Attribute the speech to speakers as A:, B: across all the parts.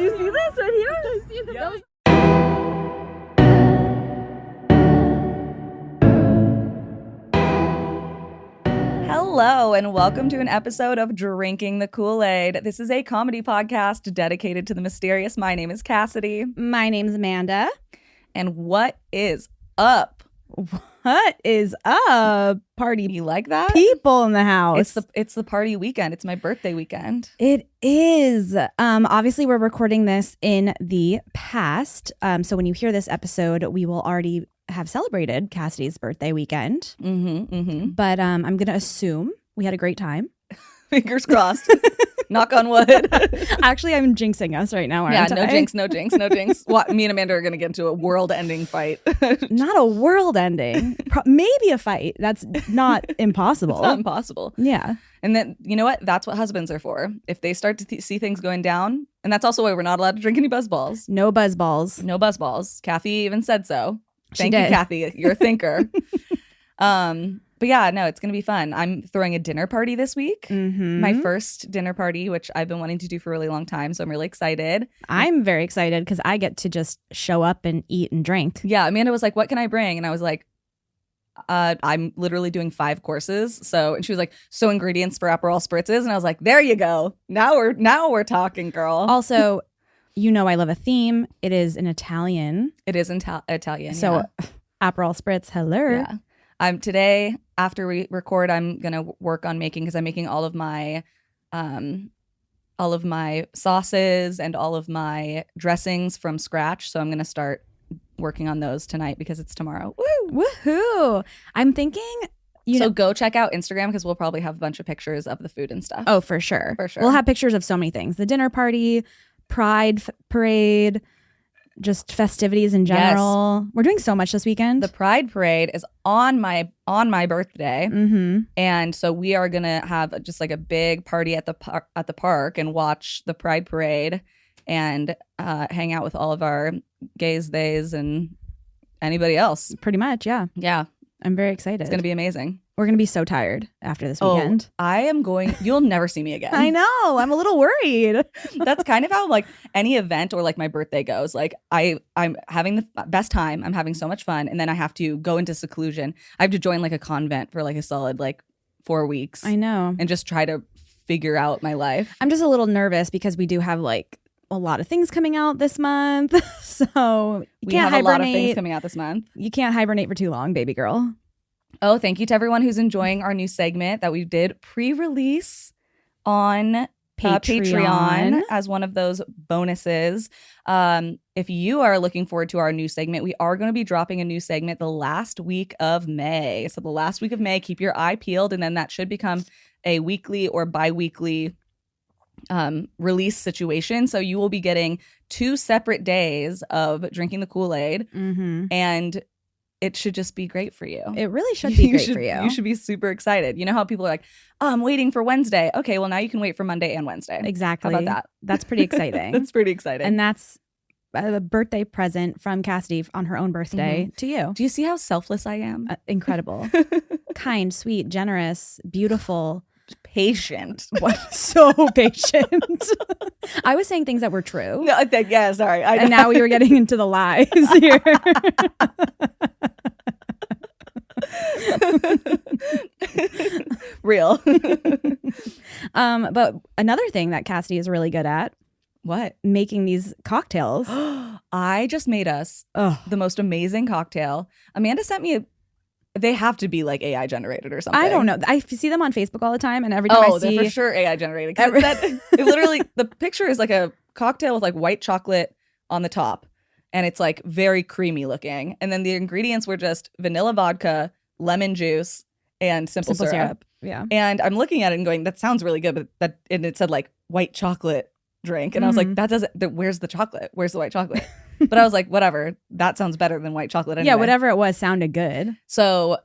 A: Do you see this right here? I see this.
B: Yeah.
A: Hello, and welcome to an episode of Drinking the Kool-Aid. This is a comedy podcast dedicated to the mysterious. My name is Cassidy.
B: My name's Amanda.
A: And what is up?
B: What is up? Party
A: You like that?
B: people in the house.
A: It's the party weekend. It's my birthday weekend.
B: It is. Obviously, we're recording this in the past. So when you hear this episode, we will already have celebrated Cassidy's birthday weekend. But I'm going to assume we had a great time.
A: Fingers crossed. Knock on wood.
B: Actually, I'm jinxing us right now, aren't I?
A: No jinx, no jinx, no jinx. Me and Amanda are going to get into a world-ending fight.
B: Not a world ending. Maybe a fight. That's not impossible.
A: It's not impossible.
B: Yeah.
A: And then, you know what? That's what husbands are for. If they start to see things going down, and that's also why we're not allowed to drink any buzzballs.
B: No buzzballs.
A: No buzzballs. Kathy even said so.
B: She
A: Thank you,
B: did.
A: Kathy. You're a thinker. But yeah, no, it's going to be fun. I'm throwing a dinner party this week. My first dinner party, which I've been wanting to do for a really long time. So I'm really excited.
B: I'm very excited because I get to just show up and eat and drink.
A: Yeah, Amanda was like, what can I bring? And I was like, I'm literally doing 5 courses. And she was like, so ingredients for Aperol spritzes. And I was like, there you go. Now we're talking, girl.
B: Also, you know I love a theme. It is an Italian.
A: It is Italian.
B: So Aperol spritz, hello.
A: Yeah. Today, after we record, I'm gonna work on making, because I'm making all of my sauces and all of my dressings from scratch. So I'm gonna start working on those tonight because it's tomorrow. Woo!
B: Woohoo! I'm thinking,
A: So go check out Instagram because we'll probably have a bunch of pictures of the food and stuff.
B: Oh, for sure.
A: For sure.
B: We'll have pictures of so many things. The dinner party, pride parade, just festivities in general. We're doing so much this weekend.
A: The Pride Parade is on my birthday, and so we are gonna have just like a big party at the park and watch the Pride Parade and hang out with all of our gays, theys, and anybody else.
B: Pretty much, yeah.
A: Yeah,
B: I'm very excited.
A: it's gonna be amazing.
B: We're going to be so tired after this weekend.
A: I am going. You'll never see me again.
B: I know. I'm a little worried.
A: That's kind of how like any event or like my birthday goes. Like I'm having the best time. I'm having so much fun, and then I have to go into seclusion. I have to join like a convent for like a solid like 4 weeks.
B: I know.
A: And just try to figure out my life.
B: I'm just a little nervous because we do have like a lot of things coming out this month. So
A: We have a lot of things coming out this month.
B: You can't hibernate for too long, baby girl.
A: Oh, thank you to everyone who's enjoying our new segment that we did pre-release on Patreon as one of those bonuses. If you are looking forward to our new segment, we are going to be dropping a new segment the last week of May. So the last week of May, keep your eye peeled, and then that should become a weekly or bi-weekly release situation. So you will be getting 2 separate days of Drinking the Kool-Aid, and it should just be great for you.
B: It really should be great for you.
A: You should be super excited. You know how people are like, oh, I'm waiting for Wednesday. Okay, well, now you can wait for Monday and Wednesday.
B: Exactly.
A: How about that?
B: That's pretty exciting.
A: That's pretty exciting.
B: And that's a birthday present from Cassidy on her own birthday to you.
A: Do you see how selfless I am?
B: Incredible. Kind, sweet, generous, beautiful.
A: Patient.
B: So patient. I was saying things that were true.
A: No, yeah, sorry. I know.
B: And now we were getting into the lies here.
A: Real.
B: But another thing that Cassidy is really good at,
A: what?
B: making these cocktails.
A: I just made us the most amazing cocktail. Amanda sent me they have to be like AI generated or something.
B: I don't know. I see them on Facebook all the time, and every time I see,
A: they're for sure AI generated. Because it literally, the picture is like a cocktail with like white chocolate on the top, and it's like very creamy looking. And then the ingredients were just vanilla vodka, lemon juice, and simple syrup.
B: Yeah.
A: And I'm looking at it and going, that sounds really good, but and it said like white chocolate drink, and I was like, that doesn't. Where's the chocolate? Where's the white chocolate? But I was like, whatever. That sounds better than white chocolate anyway.
B: Yeah, whatever it was sounded good.
A: So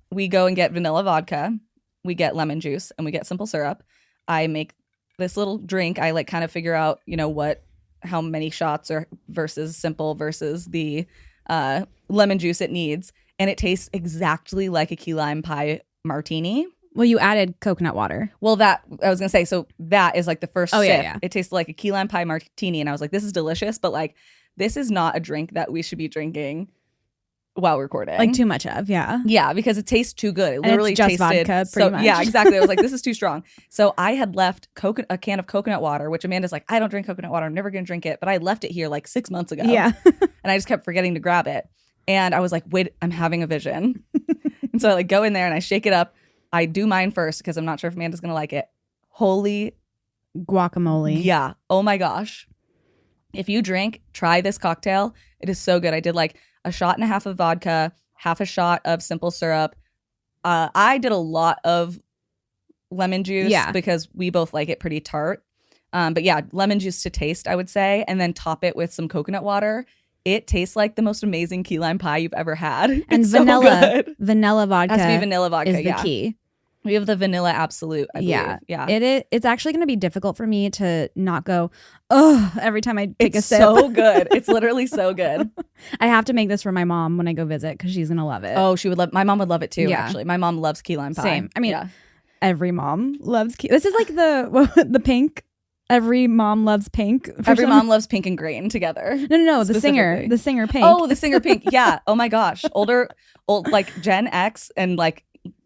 A: we go and get vanilla vodka, we get lemon juice, and we get simple syrup. I make this little drink. I like kind of figure out, you know, how many shots are versus simple versus the lemon juice it needs. And it tastes exactly like a key lime pie martini.
B: Well, you added coconut water.
A: Well, that I was gonna say. So that is like the first sip.
B: Yeah.
A: It tasted like a key lime pie martini, and I was like, "This is delicious," but like, this is not a drink that we should be drinking while recording.
B: Like too much of, yeah.
A: Yeah, because it tastes too good. It
B: And
A: literally
B: it's just
A: tasted
B: vodka, pretty much.
A: Yeah, exactly. I was like, this is too strong. So I had left a can of coconut water, which Amanda's like, I don't drink coconut water. I'm never gonna drink it. But I left it here like 6 months ago.
B: Yeah.
A: And I just kept forgetting to grab it. And I was like, wait, I'm having a vision. And so I like go in there and I shake it up. I do mine first because I'm not sure if Amanda's gonna like it. Holy
B: guacamole.
A: Yeah. Oh my gosh. If you drink, try this cocktail. It is so good. I did like a shot and a half of vodka, half a shot of simple syrup. I did a lot of lemon juice because we both like it pretty tart. But yeah, lemon juice to taste, I would say, and then top it with some coconut water. It tastes like the most amazing key lime pie you've ever had.
B: And
A: it's
B: vanilla,
A: so good.
B: vanilla vodka.
A: Has to be vanilla vodka.
B: Is the key.
A: We have the vanilla absolute. I believe. Yeah.
B: It's actually going to be difficult for me to not go, oh, every time I take a sip.
A: It's so good. It's literally so good.
B: I have to make this for my mom when I go visit because she's going to love it.
A: Oh, she would love. My mom would love it too. Yeah. Actually, my mom loves key lime pie.
B: Same. I mean, every mom loves key. This is like the pink. Every mom loves pink.
A: Every mom loves pink and green together.
B: No, the singer Pink.
A: Oh, the singer Pink. Yeah. Oh my gosh. Old like Gen X and like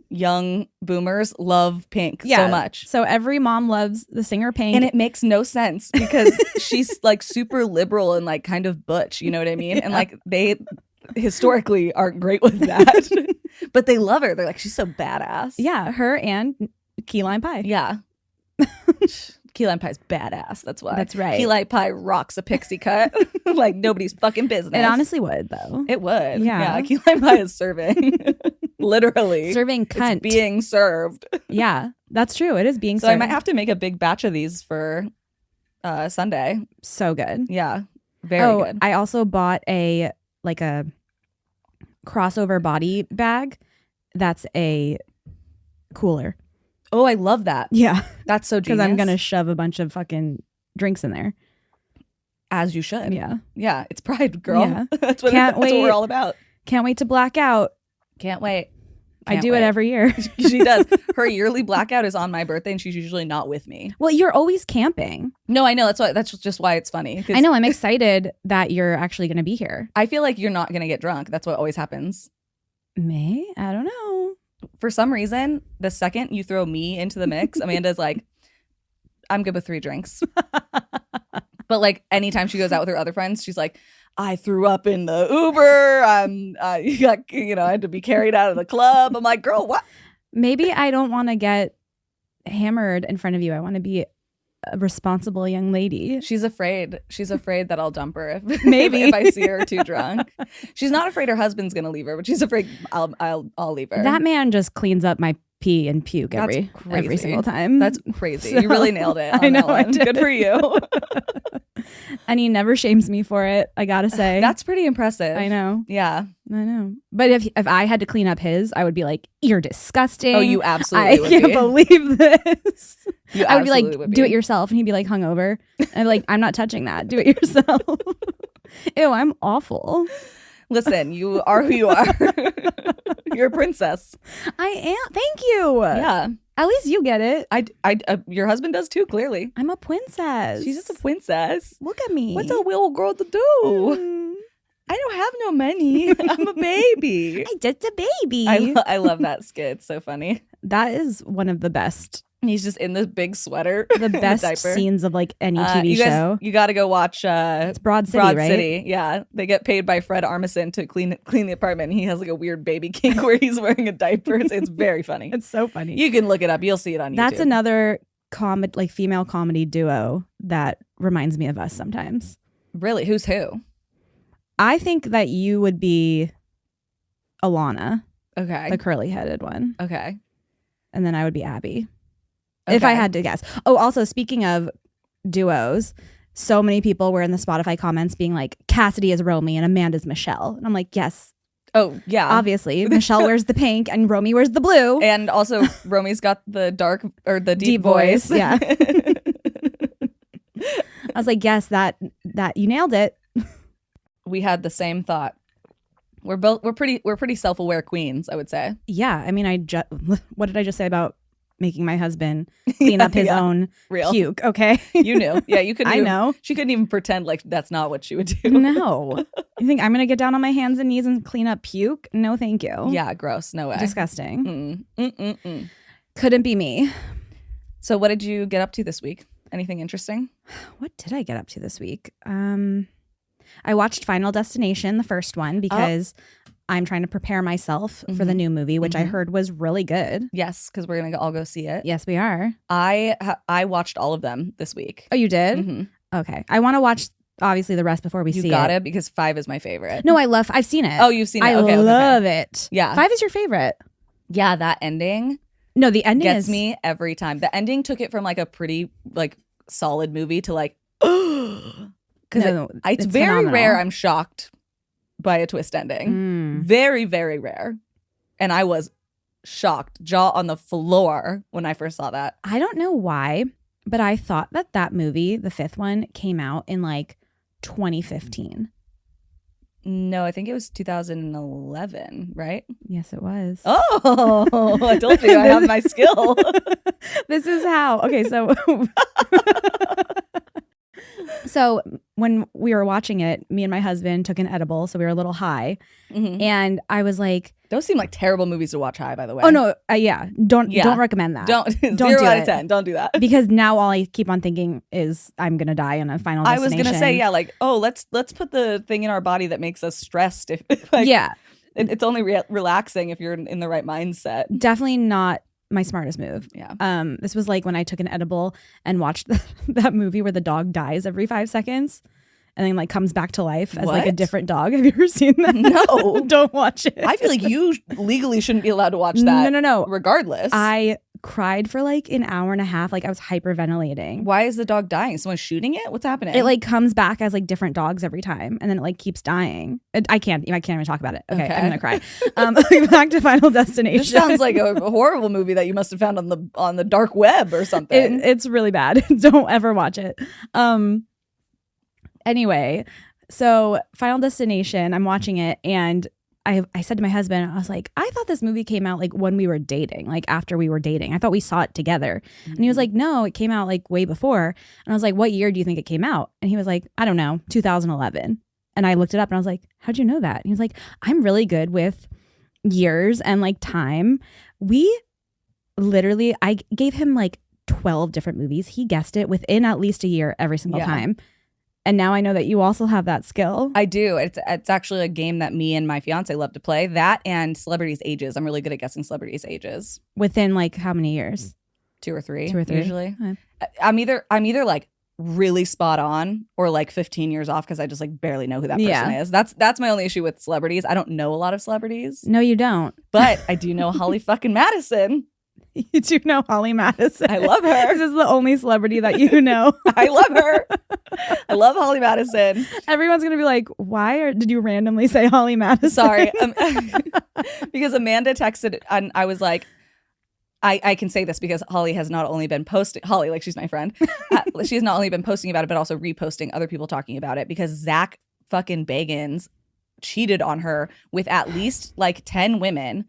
A: young boomers love Pink so much.
B: So every mom loves the singer Pink.
A: And it makes no sense because she's like super liberal and like kind of butch, you know what I mean? And like they historically aren't great with that. But they love her. They're like, she's so badass.
B: Yeah, her and key lime pie.
A: Yeah. Key lime pie's badass. That's why.
B: That's right.
A: Key lime pie rocks a pixie cut like nobody's fucking business.
B: It honestly would, though.
A: It would. Yeah. Key lime pie is serving. Literally.
B: Serving cunt.
A: It's being served.
B: Yeah, that's true. It is being served.
A: So I might have to make a big batch of these for Sunday.
B: So good.
A: Yeah. Very good.
B: I also bought a crossover body bag that's a cooler.
A: Oh, I love that.
B: Yeah.
A: That's so genius.
B: Because I'm going to shove a bunch of fucking drinks in there.
A: As you should.
B: Yeah.
A: Yeah. It's pride, girl.
B: Yeah.
A: That's what we're all about.
B: Can't wait to black out.
A: Can't wait.
B: I do it every year.
A: She does. Her yearly blackout is on my birthday and she's usually not with me.
B: Well, you're always camping.
A: No, I know. That's just why it's funny.
B: I know. I'm excited that you're actually going to be here.
A: I feel like you're not going to get drunk. That's what always happens.
B: May? I don't know.
A: For some reason, the second you throw me into the mix, Amanda's like, I'm good with 3 drinks. But like anytime she goes out with her other friends, she's like, I threw up in the Uber. I had to be carried out of the club. I'm like, girl, what?
B: Maybe I don't want to get hammered in front of you. I want to be a responsible young lady.
A: She's afraid. She's afraid that I'll dump her if
B: maybe
A: if I see her too drunk. She's not afraid her husband's gonna leave her, but she's afraid I'll leave her.
B: That man just cleans up my pee and puke every single time.
A: That's crazy. So, you really nailed it.
B: I know. I did.
A: Good for you.
B: And he never shames me for it, I gotta say.
A: That's pretty impressive.
B: I know.
A: Yeah.
B: I know. But if I had to clean up his, I would be like, you're disgusting.
A: Oh, you absolutely would
B: I can't believe this. I would be like, do it yourself. And he'd be like, hungover. And I'd be like, I'm not touching that. Do it yourself. Ew, I'm awful.
A: Listen, you are who you are. You're a princess.
B: I am. Thank you.
A: Yeah.
B: At least you get it.
A: Your husband does too, clearly.
B: I'm a princess.
A: She's just a princess.
B: Look at me.
A: What's a little girl to do? I don't have no money. I'm a baby.
B: I'm just a baby.
A: I love that skit. It's so funny.
B: That is one of the best.
A: He's just in this big sweater.
B: The best scenes of like any TV show.
A: You got to go watch.
B: It's Broad City, right?
A: City. Yeah, they get paid by Fred Armisen to clean the apartment. And he has like a weird baby kink where he's wearing a diaper. It's very funny.
B: It's so funny.
A: You can look it up. You'll see it on YouTube.
B: That's another female comedy duo that reminds me of us sometimes.
A: Really? Who's who?
B: I think that you would be Alana.
A: Okay.
B: The curly headed one.
A: Okay.
B: And then I would be Abby. Okay. If I had to guess. Oh, also speaking of duos, so many people were in the Spotify comments being like, Cassidy is Romy and Amanda's Michelle. And I'm like, yes.
A: Oh, yeah.
B: Obviously. Michelle wears the pink and Romy wears the blue.
A: And also Romy's got the dark or the deep voice.
B: Yeah. I was like, yes, that you nailed it.
A: We had the same thought We're pretty self-aware queens, I would say.
B: Yeah, I mean, what did I just say about making my husband clean up his own puke? Okay,
A: you knew. Yeah, you couldn't.
B: I know.
A: She couldn't even pretend like that's not what she would do.
B: No, you think I'm gonna get down on my hands and knees and clean up puke? No, thank you.
A: Yeah, gross. No way.
B: Disgusting. Couldn't be me.
A: So, what did you get up to this week? Anything interesting?
B: What did I get up to this week? I watched Final Destination, the first one, because I'm trying to prepare myself for the new movie, which I heard was really good.
A: Yes, because we're gonna all go see it.
B: Yes, we are.
A: I watched all of them this week.
B: Oh, you did? Okay. I want to watch obviously the rest before we see it.
A: You got it because 5 is my favorite.
B: No, I've seen it.
A: Oh, you've seen it.
B: I love it.
A: Yeah.
B: 5 is your favorite.
A: Yeah, that ending.
B: No, the ending
A: gets me every time. The ending took it from like a pretty like solid movie to like because it's very phenomenal. Rare I'm shocked by a twist ending. Very, very rare. And I was shocked, jaw on the floor when I first saw that.
B: I don't know why, but I thought that movie, the 5th one, came out in like 2015.
A: No, I think it was 2011, right?
B: Yes, it was.
A: Oh, I told you I have my skill.
B: This is how. Okay, so when we were watching it, me and my husband took an edible, so we were a little high. And I was like,
A: those seem like terrible movies to watch high, by the way.
B: Oh no, yeah. Don't recommend that.
A: Don't 0 out of 10. Don't do that.
B: Because now all I keep on thinking is I'm gonna die in a Final Destination.
A: I was gonna say, yeah, like, oh, let's put the thing in our body that makes us stressed. If like,
B: yeah,
A: it's only relaxing if you're in the right mindset.
B: Definitely not my smartest move.
A: Yeah.
B: This was like when I took an edible and watched that movie where the dog dies every 5 seconds. And then like comes back to life as like a different dog. Have you ever seen that?
A: No.
B: Don't watch it.
A: I feel like you legally shouldn't be allowed to watch that.
B: No.
A: Regardless.
B: I cried for like an hour and a half. Like I was hyperventilating.
A: Why is the dog dying? Someone shooting it? What's happening?
B: It like comes back as like different dogs every time. And then it like keeps dying. I can't even talk about it. Okay. I'm gonna cry. Back to Final Destination.
A: This sounds like a horrible movie that you must have found on the dark web or something.
B: It's really bad. Don't ever watch it. Anyway, so Final Destination, I'm watching it and I said to my husband, I was like, I thought this movie came out like when we were dating, like after we were dating. I thought we saw it together. And he was like, no, it came out like way before. And I was like, what year do you think it came out? And he was like, I don't know, 2011. And I looked it up and I was like, how'd you know that? And he was like, I'm really good with years and like time. I gave him like 12 different movies. He guessed it within at least a year every single time. And now I know that you also have that skill.
A: I do. It's actually a game that me and my fiance love to play. That and celebrities' ages. I'm really good at guessing celebrities' ages.
B: Within like how many years?
A: 2 or 3.
B: 2 or 3
A: usually.
B: Okay.
A: I'm either like really spot on or like 15 years off because I just like barely know who that person is. That's my only issue with celebrities. I don't know a lot of celebrities.
B: No, you don't.
A: But I do know Holly fucking Madison.
B: You do know Holly Madison.
A: I love her.
B: This is the only celebrity that you know.
A: I love her. I love Holly Madison.
B: Everyone's going to be like, why did you randomly say Holly Madison?
A: Sorry. Because Amanda texted and I was like, I can say this because Holly has not only been posting, Holly, like she's my friend. She has not only been posting about it, but also reposting other people talking about it because Zach fucking Bagans cheated on her with at least like 10 women.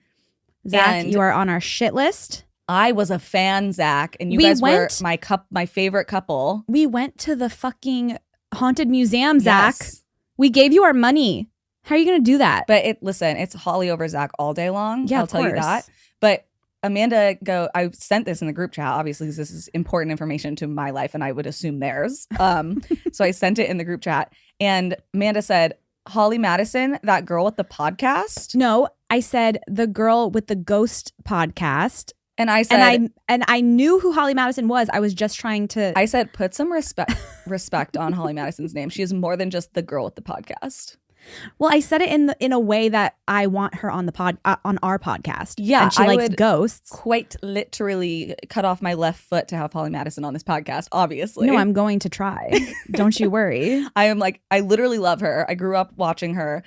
B: Zach, you are on our shit list.
A: I was a fan, Zach, and you guys were my favorite couple.
B: We went to the fucking haunted museum, Zach.
A: Yes.
B: We gave you our money. How are you going to do that?
A: But listen, it's Holly over Zach all day long.
B: Yeah,
A: I'll tell you that. But Amanda, I sent this in the group chat, obviously, because this is important information to my life, and I would assume theirs. So I sent it in the group chat, and Amanda said, Holly Madison, that girl with the podcast?
B: No, I said the girl with the ghost podcast.
A: And I said,
B: and I knew who Holly Madison was. I was just trying to.
A: I said, put some respect on Holly Madison's name. She is more than just the girl with the podcast.
B: Well, I said it in a way that I want her on the on our podcast.
A: Yeah,
B: and she likes ghosts.
A: Quite literally cut off my left foot to have Holly Madison on this podcast. Obviously,
B: no, I'm going to try. Don't you worry.
A: I literally love her. I grew up watching her.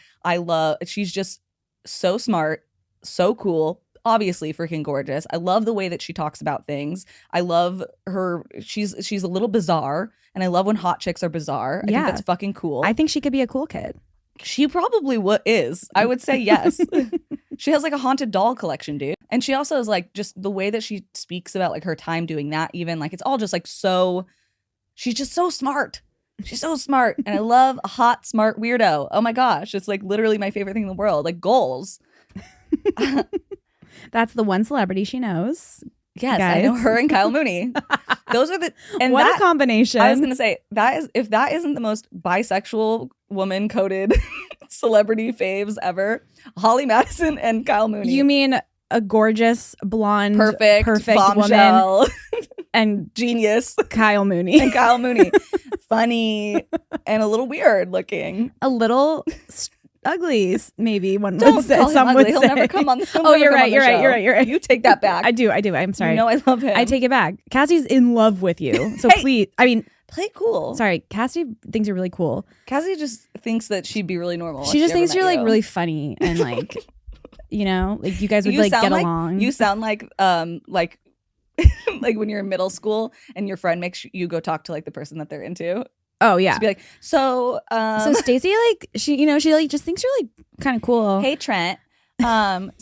A: She's just so smart, so cool. Obviously freaking gorgeous. I love the way that she talks about things. I love her. She's a little bizarre, and I love when hot chicks are bizarre. I think that's fucking cool.
B: I think she could be a cool kid.
A: She probably is. I would say yes. She has like a haunted doll collection, dude. And she also is like, just the way that she speaks about like her time doing that, even like it's all just like so, she's just so smart. She's so smart. And I love a hot, smart weirdo. Oh my gosh. It's like literally my favorite thing in the world. Like goals.
B: That's the one celebrity she knows.
A: Yes,
B: guys.
A: I know her and Kyle Mooney. Those are the and
B: what
A: that,
B: a combination.
A: I was gonna say that is if that isn't the most bisexual woman coded celebrity faves ever. Holly Madison and Kyle Mooney.
B: You mean a gorgeous blonde,
A: perfect
B: woman
A: and genius
B: Kyle Mooney
A: and Kyle Mooney, funny and a little weird looking,
B: a little ugly, maybe one
A: Don't
B: would say.
A: call him
B: Some
A: ugly.
B: would
A: He'll
B: say.
A: never come on.
B: Oh, you're right. You're right.
A: You take that back.
B: I do. I'm sorry.
A: You know I love him.
B: I take it back. Cassie's in love with you, so
A: Hey.
B: please. I mean,
A: play it cool.
B: sorry. Cassie thinks you're really cool.
A: Cassie just thinks that she'd be really normal.
B: She just thinks you're like
A: you.
B: really funny and like, you know, like you guys would like get along.
A: You sound like like when you're in middle school and your friend makes you go talk to like the person that they're into.
B: Oh yeah.
A: To be like, so
B: Stacey, like she like just thinks you're like kind of cool.
A: Hey Trent. So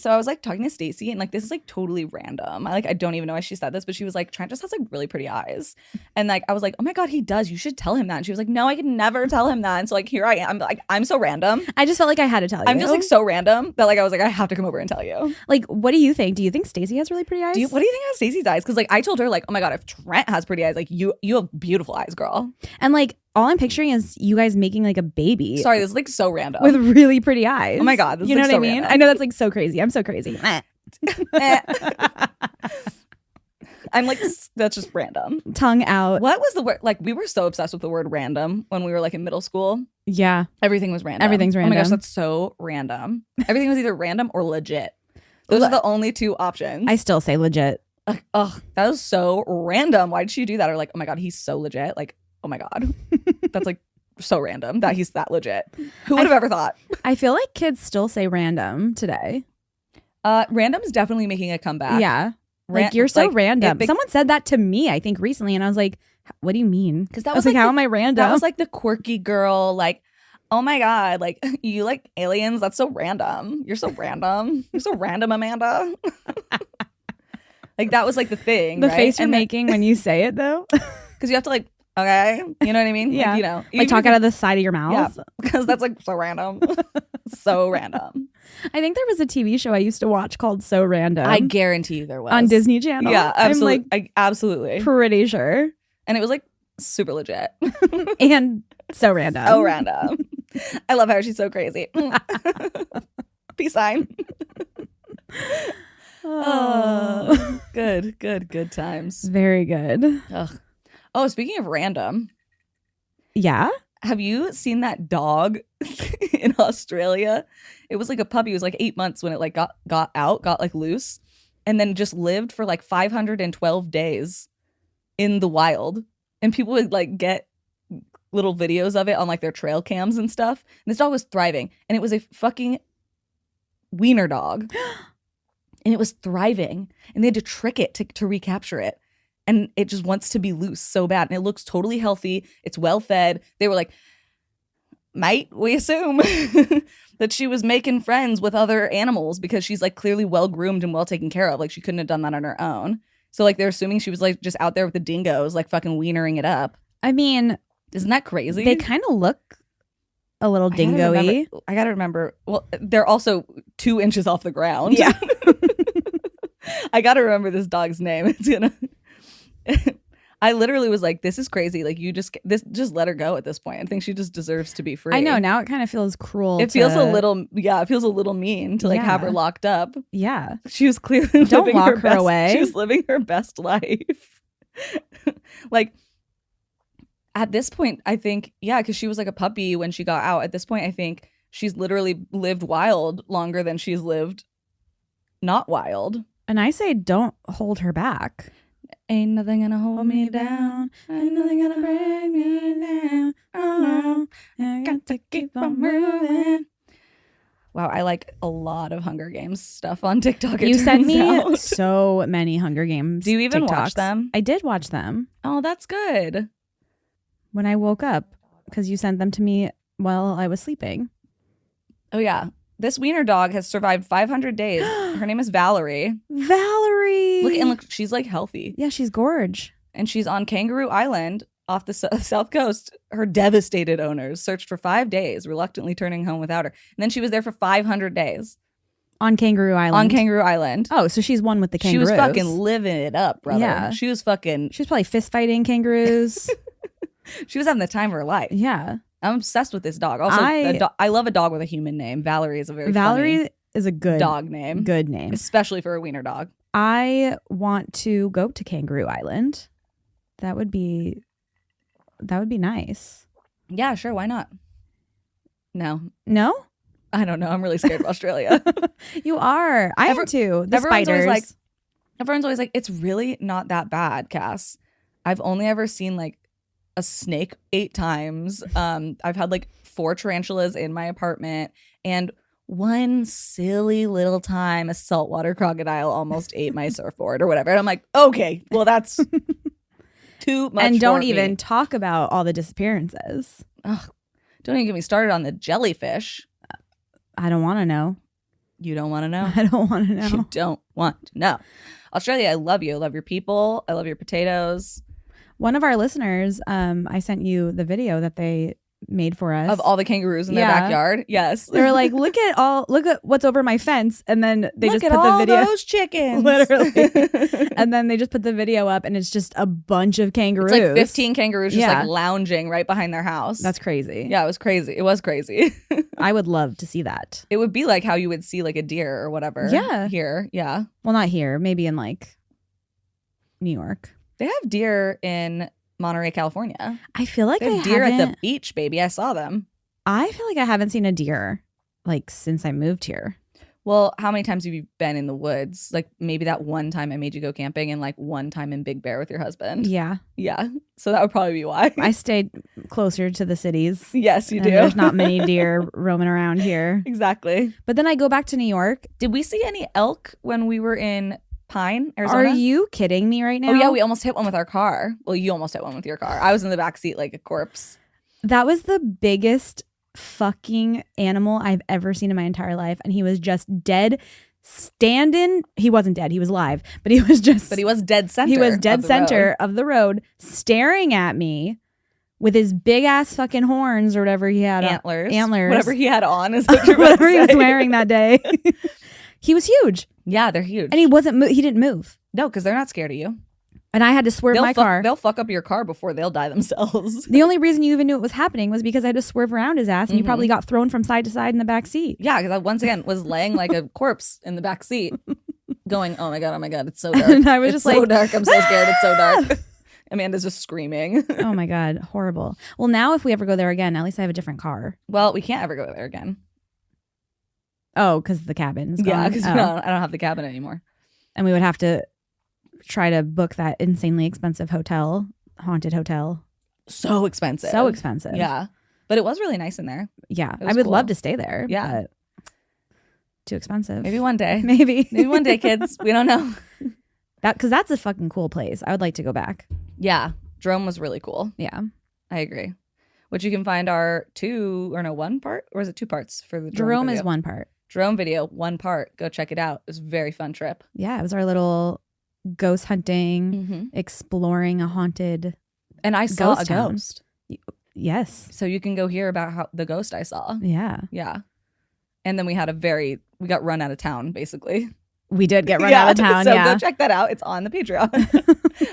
A: I was like talking to Stacey and like this is like totally random. I don't even know why she said this, but she was like, Trent just has like really pretty eyes. And like I was like, oh my God, he does. You should tell him that. And she was like, no, I could never tell him that. And so like here I am. Like I'm so random.
B: I just felt like I had to tell you.
A: I'm just like so random that like I was like, I have to come over and tell you.
B: Like, what do you think? Do you think Stacey has really pretty eyes?
A: What do you think of Stacey's eyes? Because like I told her like, oh my God, if Trent has pretty eyes, like you have beautiful eyes, girl.
B: And like all I'm picturing is you guys making like a baby.
A: Sorry, this is like so random.
B: With really pretty eyes.
A: Oh my God, this
B: you
A: is
B: know
A: like
B: what
A: so
B: I mean?
A: random.
B: I know that's like so crazy. I'm so crazy.
A: I'm like, that's just random.
B: Tongue out.
A: What was the word? Like we were so obsessed with the word random when we were like in middle school.
B: Yeah.
A: Everything was random.
B: Everything's random.
A: Oh my gosh, that's so random. Everything was either random or legit. Those are the only two options.
B: I still say legit.
A: Like, oh, that was so random. Why did she do that? Or like, oh my God, he's so legit. Like, oh my God. That's like so random that he's that legit. Who would have ever thought?
B: I feel like kids still say random today.
A: Random's definitely making a comeback.
B: Yeah. Like you're so random. Someone said that to me, I think recently, and I was like, what do you mean?
A: Because that
B: was like, how am I random?
A: That was like the quirky girl, like, oh my God, like you like aliens? That's so random. You're so random. You're so random, Amanda. Like that was like the thing.
B: The
A: right?
B: face you're making when you say it though.
A: Because you have to like, okay, you know what I mean?
B: Yeah.
A: Like, you know,
B: like talk out of the side of your mouth.
A: Yeah, because that's like so random. So random.
B: I think there was a TV show I used to watch called So Random.
A: I guarantee you there was.
B: On Disney Channel.
A: Yeah, absolutely.
B: I'm like
A: absolutely.
B: Pretty sure.
A: And it was like super legit.
B: And so random.
A: So random. I love how she's so crazy. Peace sign. Oh, good times.
B: Very good.
A: Ugh. Oh, speaking of random.
B: Yeah?
A: Have you seen that dog in Australia? It was like a puppy. It was like 8 months when it like got like loose, and then just lived for like 512 days in the wild. And people would like get little videos of it on like their trail cams and stuff. And this dog was thriving, and it was a fucking wiener dog. And it was thriving, and they had to trick it to recapture it. And it just wants to be loose so bad. And it looks totally healthy. It's well fed. They were like, mate, we assume that she was making friends with other animals because she's like clearly well groomed and well taken care of. Like she couldn't have done that on her own. So like they're assuming she was like just out there with the dingoes, like fucking wienering it up.
B: I mean,
A: isn't that crazy?
B: They kind of look a little dingo-y.
A: I gotta remember. Well, they're also 2 inches off the ground.
B: Yeah.
A: I gotta remember this dog's name. It's gonna. I literally was like, this is crazy. Like just let her go at this point. I think she just deserves to be free.
B: I know. Now it kind of feels cruel.
A: It feels a little mean to like have her locked up.
B: Yeah.
A: She was clearly
B: don't lock her away.
A: She was living her best life. Like at this point, I think, yeah, because she was like a puppy when she got out. At this point, I think she's literally lived wild longer than she's lived not wild.
B: And I say don't hold her back.
A: Ain't nothing gonna hold me down. Ain't nothing gonna bring me down. Oh, I got to keep on moving. Wow, I like a lot of Hunger Games stuff on TikTok.
B: You sent me so many Hunger Games.
A: Do you even
B: TikToks.
A: watch them?
B: I did watch them.
A: Oh, that's good.
B: When I woke up, because you sent them to me while I was sleeping.
A: Oh, yeah. This wiener dog has survived 500 days. Her name is Valerie.
B: Valerie.
A: Look, she's like healthy.
B: Yeah, she's gorge.
A: And she's on Kangaroo Island off the south coast. Her devastated owners searched for 5 days, reluctantly turning home without her. And then she was there for 500 days.
B: On Kangaroo Island.
A: On Kangaroo Island.
B: Oh, so she's one with the kangaroos.
A: She was fucking living it up, brother.
B: Yeah.
A: She was
B: probably fist fighting kangaroos.
A: She was having the time of her life.
B: Yeah.
A: I'm obsessed with this dog. Also, I love a dog with a human name. Valerie is a very funny
B: is a good
A: dog name.
B: Good name.
A: Especially for a wiener dog.
B: I want to go to Kangaroo Island. That would be nice.
A: Yeah, sure. Why not? No? I don't know. I'm really scared of Australia.
B: You are. I am too. The spiders.
A: Everyone's always like, it's really not that bad, Cass. I've only ever seen like a snake 8 times. I've had like 4 tarantulas in my apartment, and one silly little time a saltwater crocodile almost ate my surfboard or whatever. And I'm like, okay, well, that's too much.
B: And don't
A: for
B: even
A: me.
B: talk about all the disappearances.
A: Ugh, don't even get me started on the jellyfish.
B: I don't want to know.
A: You don't want to know?
B: I don't want to know.
A: You don't want to know. Australia, I love you. I love your people. I love your potatoes.
B: One of our listeners, I sent you the video that they made for us
A: of all the kangaroos in their backyard. Yes,
B: they were like, look at what's over my fence, and then they just put the video.
A: Those chickens,
B: literally, and then they just put the video up, and it's just a bunch of kangaroos.
A: It's like 15 kangaroos just like lounging right behind their house.
B: That's crazy.
A: Yeah, it was crazy. It was crazy.
B: I would love to see that.
A: It would be like how you would see like a deer or whatever.
B: Yeah,
A: here. Yeah.
B: Well, not here. Maybe in like New York.
A: They have deer in Monterey, California.
B: I feel like
A: they have deer at the beach, baby. I saw them.
B: I feel like I haven't seen a deer like since I moved here.
A: Well, how many times have you been in the woods? Like maybe that one time I made you go camping, and like one time in Big Bear with your husband.
B: Yeah.
A: Yeah. So that would probably be why.
B: I stayed closer to the cities.
A: Yes, you do.
B: There's not many deer roaming around here.
A: Exactly.
B: But then I go back to New York.
A: Did we see any elk when we were in Pine, Arizona?
B: Are you kidding me right now?
A: Oh yeah, we almost hit one with our car. Well, you almost hit one with your car. I was in the back seat like a corpse.
B: That was the biggest fucking animal I've ever seen in my entire life, and he was just dead standing. He wasn't dead, he was live, but he was
A: dead center.
B: He was dead center of the road, staring at me with his big ass fucking horns or whatever he had.
A: Antlers.
B: Whatever
A: he had on is what you're
B: whatever he was wearing that day. He was huge.
A: Yeah, they're huge.
B: And he didn't move.
A: No, because they're not scared of you.
B: And I had to swerve my car.
A: They'll fuck up your car before they'll die themselves.
B: The only reason you even knew it was happening was because I had to swerve around his ass, and you probably got thrown from side to side in the back seat.
A: Yeah, because I once again was laying like a corpse in the back seat, going, "Oh my god, it's so dark."
B: And I was just
A: so
B: like,
A: dark. I'm so scared. It's so dark. Amanda's just screaming.
B: Oh my god, horrible. Well, now if we ever go there again, at least I have a different car.
A: Well, we can't ever go there again.
B: Oh, because the cabin's gone.
A: Yeah, because I don't have the cabin anymore.
B: And we would have to try to book that insanely expensive haunted hotel.
A: So expensive. Yeah. But it was really nice in there.
B: Yeah. I would love to stay there.
A: Yeah.
B: But too expensive.
A: Maybe one day.
B: Maybe
A: one day, kids. We don't know.
B: Because that's a fucking cool place. I would like to go back.
A: Yeah. Jerome was really cool.
B: Yeah.
A: I agree. Which you can find our 1 part? Or is it 2 parts for the
B: Jerome
A: video?
B: Is 1 part.
A: Jerome video, 1 part. Go check it out. It was a very fun trip.
B: Yeah, it was our little ghost hunting, exploring a haunted
A: and I saw a ghost.
B: Yes.
A: So you can go hear about the ghost I saw.
B: Yeah.
A: Yeah. And then we got run out of town, basically.
B: We did get run out of town,
A: so go check that out. It's on the Patreon.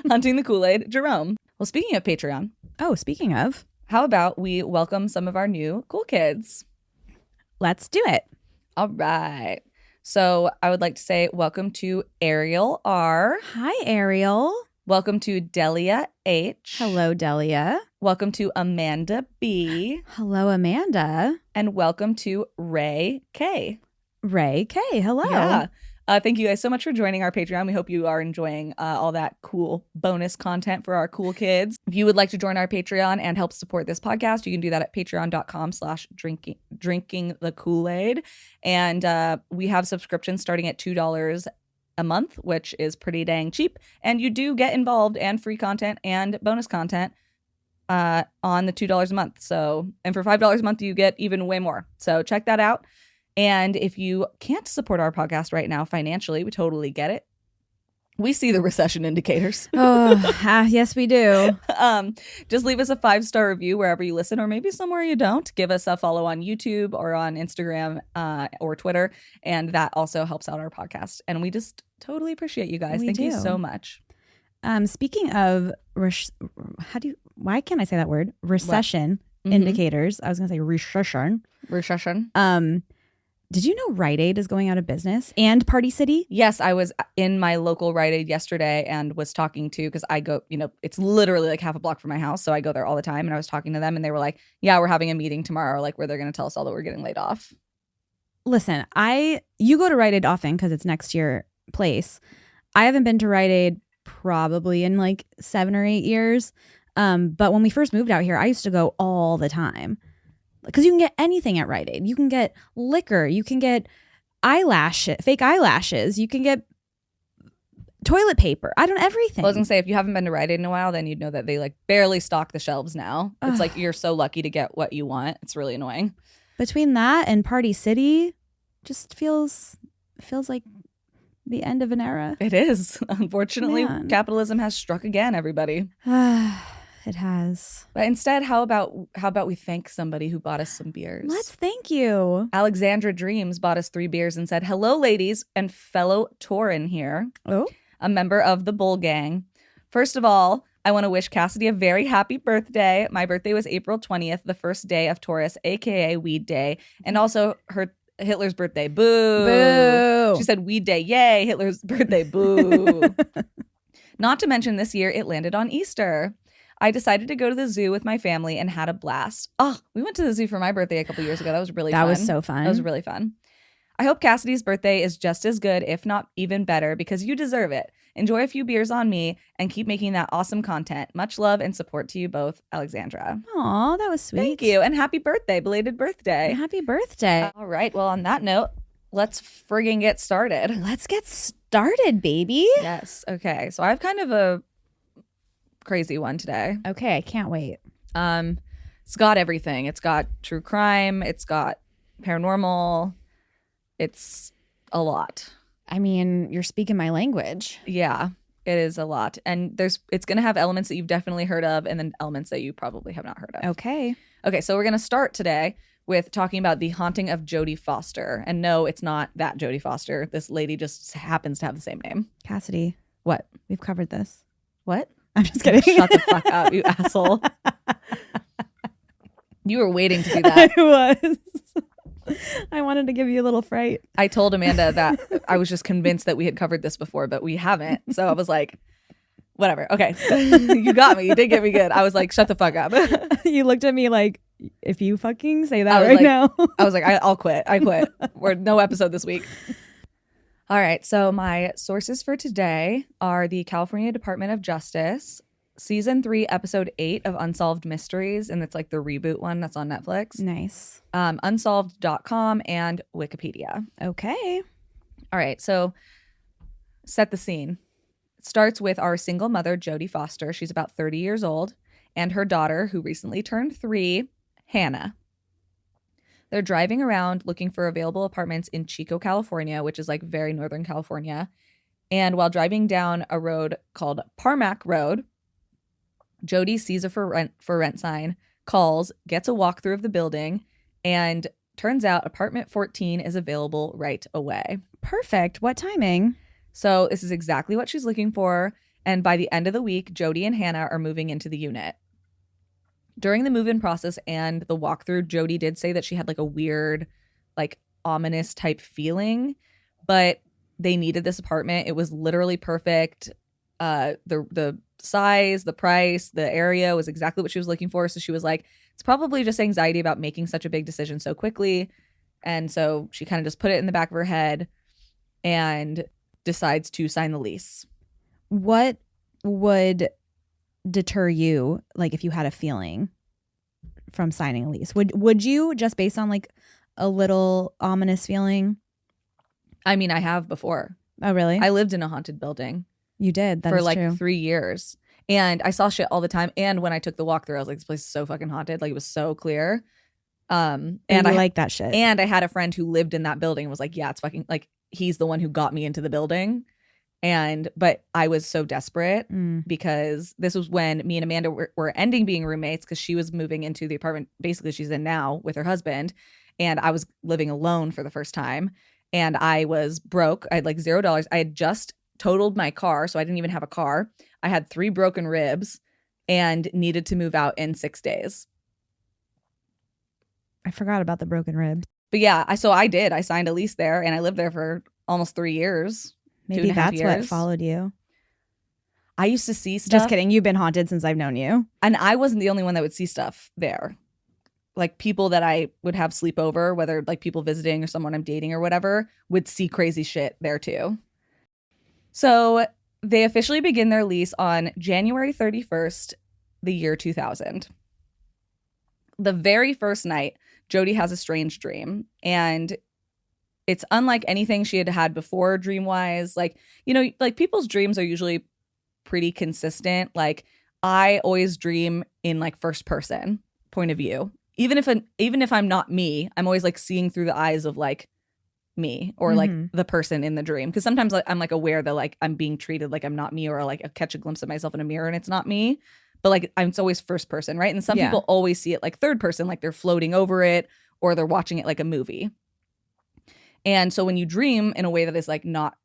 A: Hunting the Kool-Aid, Jerome. Well, speaking of Patreon.
B: Oh, speaking of.
A: How about we welcome some of our new cool kids?
B: Let's do it.
A: All right. So I would like to say welcome to Ariel R.
B: Hi, Ariel.
A: Welcome to Delia H.
B: Hello, Delia.
A: Welcome to Amanda B.
B: Hello, Amanda.
A: And welcome to Ray K.
B: Ray K. Hello.
A: Yeah. Thank you guys so much for joining our Patreon. We hope you are enjoying all that cool bonus content for our cool kids. If you would like to join our Patreon and help support this podcast, you can do that at patreon.com/drinking the Kool-Aid. And we have subscriptions starting at $2 a month, which is pretty dang cheap. And you do get involved and free content and bonus content on the $2 a month. So, and for $5 a month, you get even way more. So check that out. And if you can't support our podcast right now financially, we totally get it. We see the recession indicators.
B: Yes, we do.
A: Just leave us a 5-star review wherever you listen, or maybe somewhere you don't. Give us a follow on YouTube or on Instagram or Twitter, and that also helps out our podcast. And we just totally appreciate you guys. Thank you so much.
B: Speaking of why can't I say that word? Recession indicators. I was gonna say recession. Did you know Rite Aid is going out of business and Party City?
A: Yes, I was in my local Rite Aid yesterday and was talking to, because I go, it's literally like half a block from my house, so I go there all the time. And I was talking to them, and they were like, "Yeah, we're having a meeting tomorrow, like where they're going to tell us all that we're getting laid off."
B: Listen, you go to Rite Aid often because it's next to your place. I haven't been to Rite Aid probably in like 7 or 8 years. But when we first moved out here, I used to go all the time. Because you can get anything at Rite Aid. You can get liquor. You can get fake eyelashes. You can get toilet paper. Everything.
A: Well, I was going to say, if you haven't been to Rite Aid in a while, then you'd know that they like barely stock the shelves now. It's like you're so lucky to get what you want. It's really annoying.
B: Between that and Party City, just feels like the end of an era.
A: It is. Unfortunately, capitalism has struck again, everybody.
B: It has.
A: But instead, how about we thank somebody who bought us some beers?
B: Let's thank you.
A: Alexandra Dreams bought us 3 beers and said, "Hello, ladies and fellow Taurin here."
B: Oh.
A: A member of the Bull Gang. First of all, I want to wish Cassidy a very happy birthday. My birthday was April 20th, the first day of Taurus, aka Weed Day, and also Hitler's birthday. Boo.
B: Boo.
A: She said Weed Day. Yay. Hitler's birthday. Boo. Not to mention this year it landed on Easter. I decided to go to the zoo with my family and had a blast. Oh, we went to the zoo for my birthday a couple years ago. That was really fun.
B: That was so fun.
A: That was really fun. I hope Cassidy's birthday is just as good, if not even better, because you deserve it. Enjoy a few beers on me and keep making that awesome content. Much love and support to you both, Alexandra.
B: Aw, that was sweet.
A: Thank you. And happy birthday, belated birthday.
B: Happy birthday.
A: All right. Well, on that note, let's friggin' get started.
B: Let's get started, baby.
A: Yes. Okay. So I have kind of a crazy one today.
B: Okay, I can't wait.
A: It's got everything. It's got true crime. It's got paranormal. It's a lot.
B: I mean, you're speaking my language.
A: Yeah, it is a lot. And it's going to have elements that you've definitely heard of and then elements that you probably have not heard of.
B: Okay.
A: Okay, so we're going to start today with talking about the haunting of Jodi Foster. And no, it's not that Jodi Foster. This lady just happens to have the same name.
B: Cassidy.
A: What?
B: We've covered this.
A: What?
B: I'm just kidding.
A: Shut the fuck up, you asshole. You were waiting to do that.
B: I was. I wanted to give you a little fright.
A: I told Amanda that I was just convinced that we had covered this before, but we haven't. So I was like, whatever. Okay. You got me. You did get me good. I was like, shut the fuck up.
B: You looked at me like, if you fucking say that right now.
A: I was like, I'll quit. I quit. We're no episode this week. All right. So my sources for today are the California Department of Justice, Season 3, Episode 8 of Unsolved Mysteries, and it's like the reboot one that's on Netflix.
B: Nice.
A: Unsolved.com and Wikipedia.
B: Okay.
A: All right, so set the scene. It starts with our single mother, Jodi Foster. She's about 30 years old, and her daughter, who recently turned 3, Hannah. They're driving around looking for available apartments in Chico, California, which is like very northern California. And while driving down a road called Parmack Road, Jodi sees a for rent sign, calls, gets a walkthrough of the building, and turns out apartment 14 is available right away.
B: Perfect. What timing?
A: So this is exactly what she's looking for. And by the end of the week, Jodi and Hannah are moving into the unit. During the move-in process and the walkthrough, Jodi did say that she had like a weird, like ominous type feeling, but they needed this apartment. It was literally perfect. The size, the price, the area was exactly what she was looking for. So she was like, it's probably just anxiety about making such a big decision so quickly. And so she kind of just put it in the back of her head and decides to sign the lease.
B: What would deter you, like if you had a feeling from signing a lease? Would you, just based on like a little ominous feeling?
A: I mean, I have before.
B: Oh, really?
A: I lived in a haunted building.
B: You did? That
A: for
B: is
A: like
B: true.
A: 3 years. And I saw shit all the time. And when I took the walkthrough, I was like, this place is so fucking haunted. Like, it was so clear.
B: And I like that shit.
A: And I had a friend who lived in that building and was like, yeah, it's fucking like he's the one who got me into the building. But I was so desperate because this was when me and Amanda were ending being roommates because she was moving into the apartment basically she's in now with her husband. And I was living alone for the first time. And I was broke. I had like $0. I had just totaled my car. So I didn't even have a car. I had 3 broken ribs and needed to move out in 6 days.
B: I forgot about the broken ribs.
A: But yeah, I did. I signed a lease there and I lived there for almost 3 years.
B: Maybe that's what followed you.
A: I used to see stuff.
B: Just kidding. You've been haunted since I've known you.
A: And I wasn't the only one that would see stuff there. Like people that I would have sleep over, whether like people visiting or someone I'm dating or whatever, would see crazy shit there too. So they officially begin their lease on January 31st, the year 2000. The very first night, Jodi has a strange dream, and it's unlike anything she had had before dream-wise. Like, you know, like people's dreams are usually pretty consistent. Like I always dream in like first person point of view. Even if I'm not me, I'm always like seeing through the eyes of like me or like the person in the dream. Because sometimes like I'm like aware that like I'm being treated like I'm not me, or like I catch a glimpse of myself in a mirror and it's not me. But like it's always first person, right? And some people always see it like third person, like they're floating over it or they're watching it like a movie. And so when you dream in a way that is like not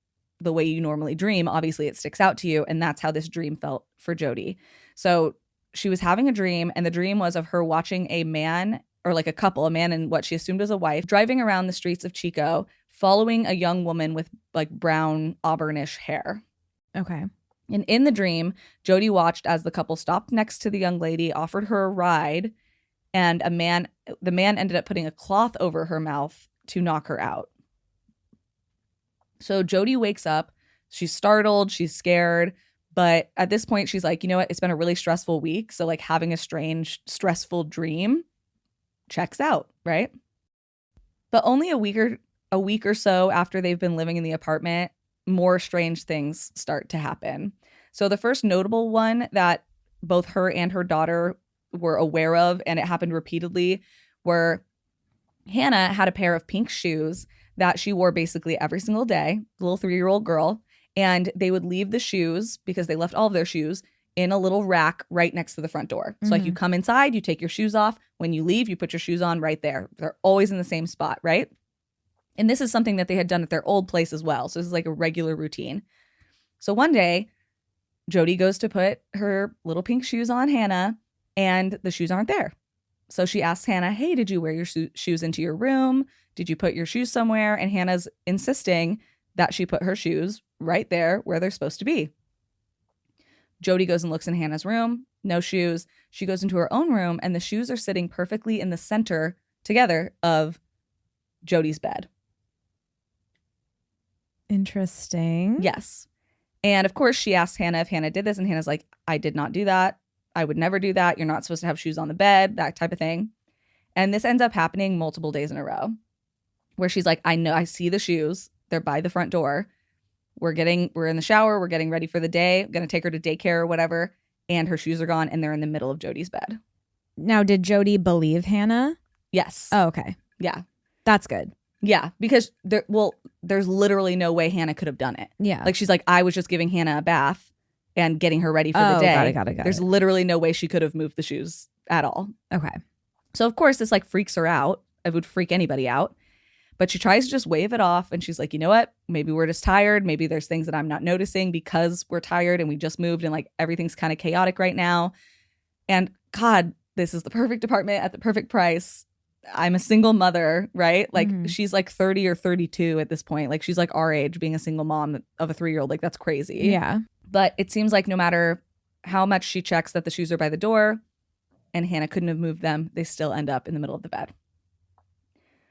A: the way you normally dream, obviously it sticks out to you. And that's how this dream felt for Jodi. So she was having a dream, and the dream was of her watching a man, or like a couple, a man and what she assumed was a wife, driving around the streets of Chico, following a young woman with like brown auburnish hair.
B: Okay.
A: And in the dream, Jodi watched as the couple stopped next to the young lady, offered her a ride, and the man ended up putting a cloth over her mouth to knock her out. So Jodi wakes up, she's startled, she's scared, but at this point she's like, you know what, it's been a really stressful week, so like having a strange, stressful dream checks out, right? But only a week or so after they've been living in the apartment, more strange things start to happen. So the first notable one that both her and her daughter were aware of, and it happened repeatedly, were Hannah had a pair of pink shoes that she wore basically every single day, little 3-year-old girl, and they would leave the shoes, because they left all of their shoes, in a little rack right next to the front door. So like you come inside, you take your shoes off. When you leave, you put your shoes on right there. They're always in the same spot, right? And this is something that they had done at their old place as well. So this is like a regular routine. So one day, Jodi goes to put her little pink shoes on Hannah, and the shoes aren't there. So she asks Hannah, hey, did you wear your shoes into your room? Did you put your shoes somewhere? And Hannah's insisting that she put her shoes right there where they're supposed to be. Jodi goes and looks in Hannah's room. No shoes. She goes into her own room, and the shoes are sitting perfectly in the center together of Jodi's bed.
B: Interesting.
A: Yes. And of course, she asks Hannah if Hannah did this, and Hannah's like, I did not do that. I would never do that. You're not supposed to have shoes on the bed, that type of thing. And this ends up happening multiple days in a row, where she's like, I know, I see the shoes. They're by the front door. We're in the shower. We're getting ready for the day. I'm going to take her to daycare or whatever. And her shoes are gone, and they're in the middle of Jodi's bed.
B: Now, did Jodi believe Hannah?
A: Yes.
B: Oh, okay.
A: Yeah.
B: That's good.
A: Yeah, because there's literally no way Hannah could have done it.
B: Yeah.
A: Like she's like, I was just giving Hannah a bath and getting her ready for the day.
B: Got it.
A: There's literally no way she could have moved the shoes at all.
B: Okay.
A: So of course this like freaks her out. It would freak anybody out. But she tries to just wave it off, and she's like, you know what? Maybe we're just tired. Maybe there's things that I'm not noticing because we're tired and we just moved and like everything's kind of chaotic right now. And God, this is the perfect apartment at the perfect price. I'm a single mother, right? Like she's like 30 or 32 at this point. Like she's like our age, being a single mom of a 3-year-old. Like that's crazy.
B: Yeah.
A: But it seems like no matter how much she checks that the shoes are by the door and Hannah couldn't have moved them, they still end up in the middle of the bed.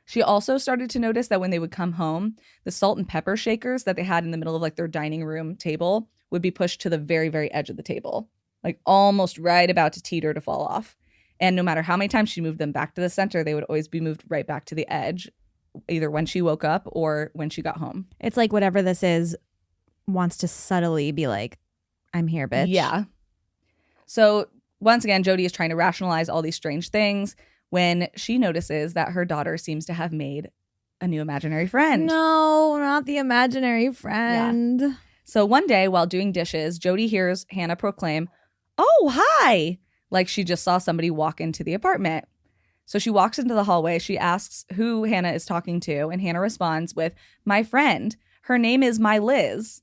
A: She also started to notice that when they would come home, the salt and pepper shakers that they had in the middle of like their dining room table would be pushed to the very, very edge of the table, like almost right about to teeter to fall off. And no matter how many times she moved them back to the center, they would always be moved right back to the edge, either when she woke up or when she got home.
B: It's like whatever this is wants to subtly be like, I'm here, bitch.
A: Yeah. So once again, Jodi is trying to rationalize all these strange things when she notices that her daughter seems to have made a new imaginary friend.
B: No, not the imaginary friend.
A: Yeah. So one day while doing dishes, Jodi hears Hannah proclaim, "Oh, hi," like she just saw somebody walk into the apartment. So she walks into the hallway. She asks who Hannah is talking to, and Hannah responds with, "My friend. Her name is My Liz."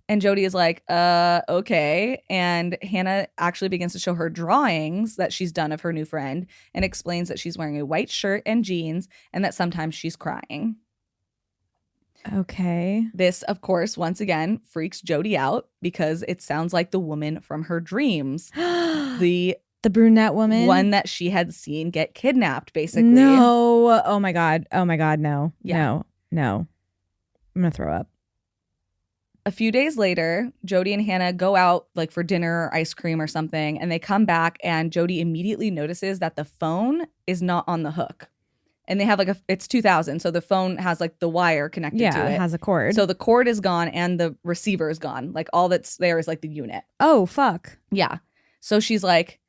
A: And Jodi is like, okay. And Hannah actually begins to show her drawings that she's done of her new friend and explains that she's wearing a white shirt and jeans and that sometimes she's crying.
B: Okay.
A: This, of course, once again, freaks Jodi out because it sounds like the woman from her dreams. The
B: brunette woman?
A: One that she had seen get kidnapped, basically.
B: No. Oh, my God. Oh, my God. No.
A: Yeah.
B: No. I'm going to throw up.
A: A few days later, Jodi and Hannah go out like for dinner or ice cream or something, and they come back and Jodi immediately notices that the phone is not on the hook. And they have like it's 2000, so the phone has like the wire connected to it.
B: Yeah, it has a cord.
A: So the cord is gone and the receiver is gone. Like all that's there is like the unit.
B: Oh, fuck.
A: Yeah. So she's like,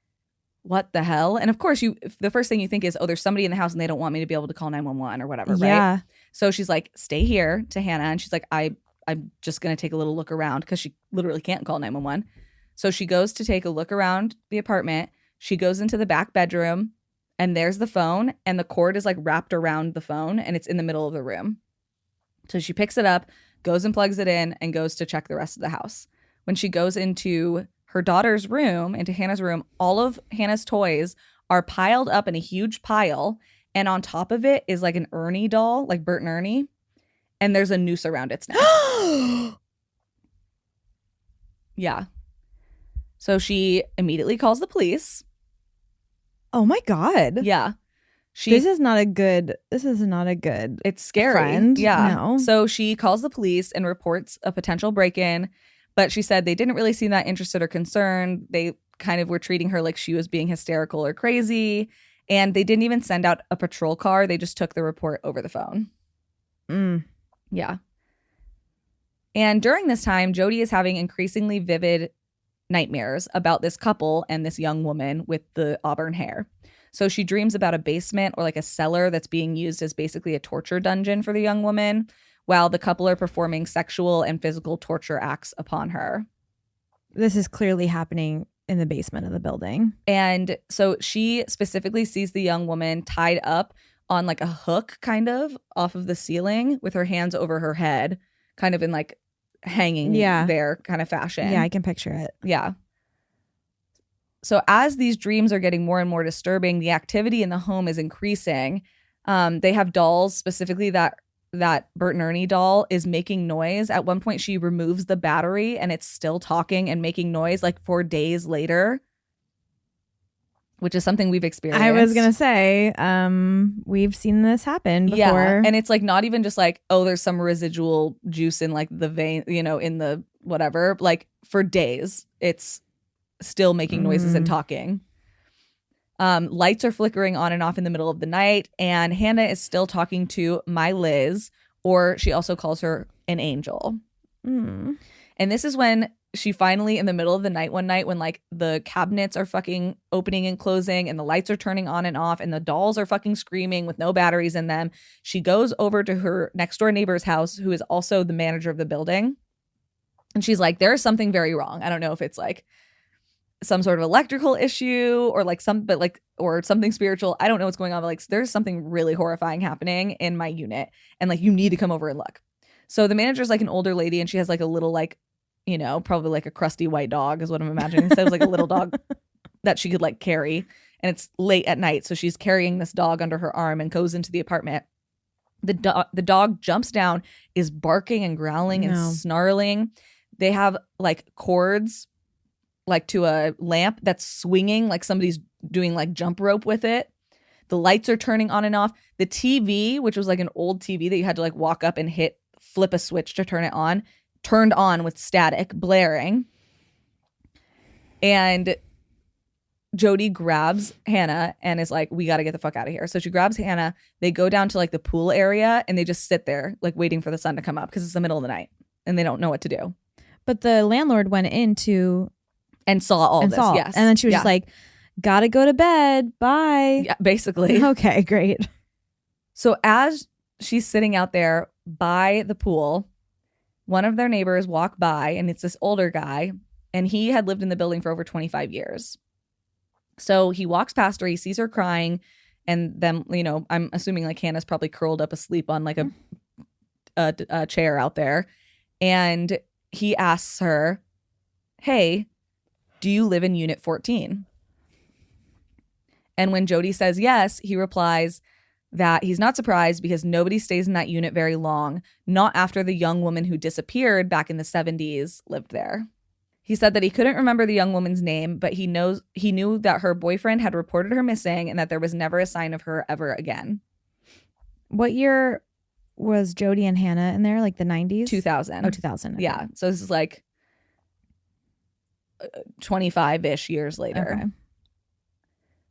A: what the hell? And of course, the first thing you think is, oh, there's somebody in the house and they don't want me to be able to call 911 or whatever, right?
B: Yeah.
A: So she's like, stay here to Hannah. And she's like, I'm just going to take a little look around because she literally can't call 911. So she goes to take a look around the apartment. She goes into the back bedroom and there's the phone and the cord is like wrapped around the phone and it's in the middle of the room. So she picks it up, goes and plugs it in and goes to check the rest of the house. When she goes into her daughter's room, into Hannah's room, all of Hannah's toys are piled up in a huge pile. And on top of it is like an Ernie doll, like Bert and Ernie. And there's a noose around its neck. Yeah. So she immediately calls the police.
B: Oh my God.
A: Yeah.
B: This is not a good.
A: It's scary.
B: Friend.
A: Yeah.
B: No.
A: So she calls the police and reports a potential break-in. But she said they didn't really seem that interested or concerned. They kind of were treating her like she was being hysterical or crazy. And they didn't even send out a patrol car. They just took the report over the phone. Yeah. And during this time, Jodi is having increasingly vivid nightmares about this couple and this young woman with the auburn hair. So she dreams about a basement or like a cellar that's being used as basically a torture dungeon for the young woman, while the couple are performing sexual and physical torture acts upon her.
B: This is clearly happening in the basement of the building.
A: And so she specifically sees the young woman tied up on like a hook kind of off of the ceiling with her hands over her head, kind of in like hanging there kind of fashion.
B: Yeah, I can picture it.
A: Yeah. So as these dreams are getting more and more disturbing, the activity in the home is increasing. They have dolls, specifically that Bert and Ernie doll is making noise. At one point, she removes the battery and it's still talking and making noise like 4 days later, which is something we've experienced.
B: I was going to say, we've seen this happen before.
A: Yeah. And it's like not even just like, oh, there's some residual juice in like the vein, in the whatever. Like for days, it's still making noises and talking. Lights are flickering on and off in the middle of the night, and Hannah is still talking to My Liz, or she also calls her an angel. And this is when she finally, in the middle of the night one night, when like the cabinets are fucking opening and closing and the lights are turning on and off and the dolls are fucking screaming with no batteries in them, she goes over to her next door neighbor's house, who is also the manager of the building. And she's like, there is something very wrong. I don't know if it's like some sort of electrical issue or like or something spiritual. I don't know what's going on, but like there's something really horrifying happening in my unit and like you need to come over and look. So the manager's like an older lady and she has like a little like, probably like a crusty white dog is what I'm imagining. So it was like a little dog that she could like carry, and it's late at night. So she's carrying this dog under her arm and goes into the apartment. The dog jumps down, is barking and growling and snarling. They have like cords like to a lamp that's swinging, like somebody's doing like jump rope with it. The lights are turning on and off. The TV, which was like an old TV that you had to like walk up and flip a switch to turn it on, turned on with static blaring. And Jodi grabs Hannah and is like, we got to get the fuck out of here. So she grabs Hannah. They go down to like the pool area and they just sit there like waiting for the sun to come up because it's the middle of the night and they don't know what to do.
B: But the landlord went into
A: and saw all this. Yes.
B: And then she was just like, Gotta go to bed. Bye.
A: Yeah, basically.
B: Okay, great.
A: So as she's sitting out there by the pool, one of their neighbors walk by, and it's this older guy, and he had lived in the building for over 25 years. So he walks past her, he sees her crying, and then, I'm assuming like Hannah's probably curled up asleep on like a chair out there. And he asks her, hey, do you live in Unit 14? And when Jodi says yes, he replies that he's not surprised because nobody stays in that unit very long, not after the young woman who disappeared back in the 70s lived there. He said that he couldn't remember the young woman's name, but he knew that her boyfriend had reported her missing and that there was never a sign of her ever again.
B: What year was Jodi and Hannah in there? Like the 90s?
A: 2000.
B: Oh, 2000. Okay.
A: Yeah. So this is like 25-ish years later.
B: Okay.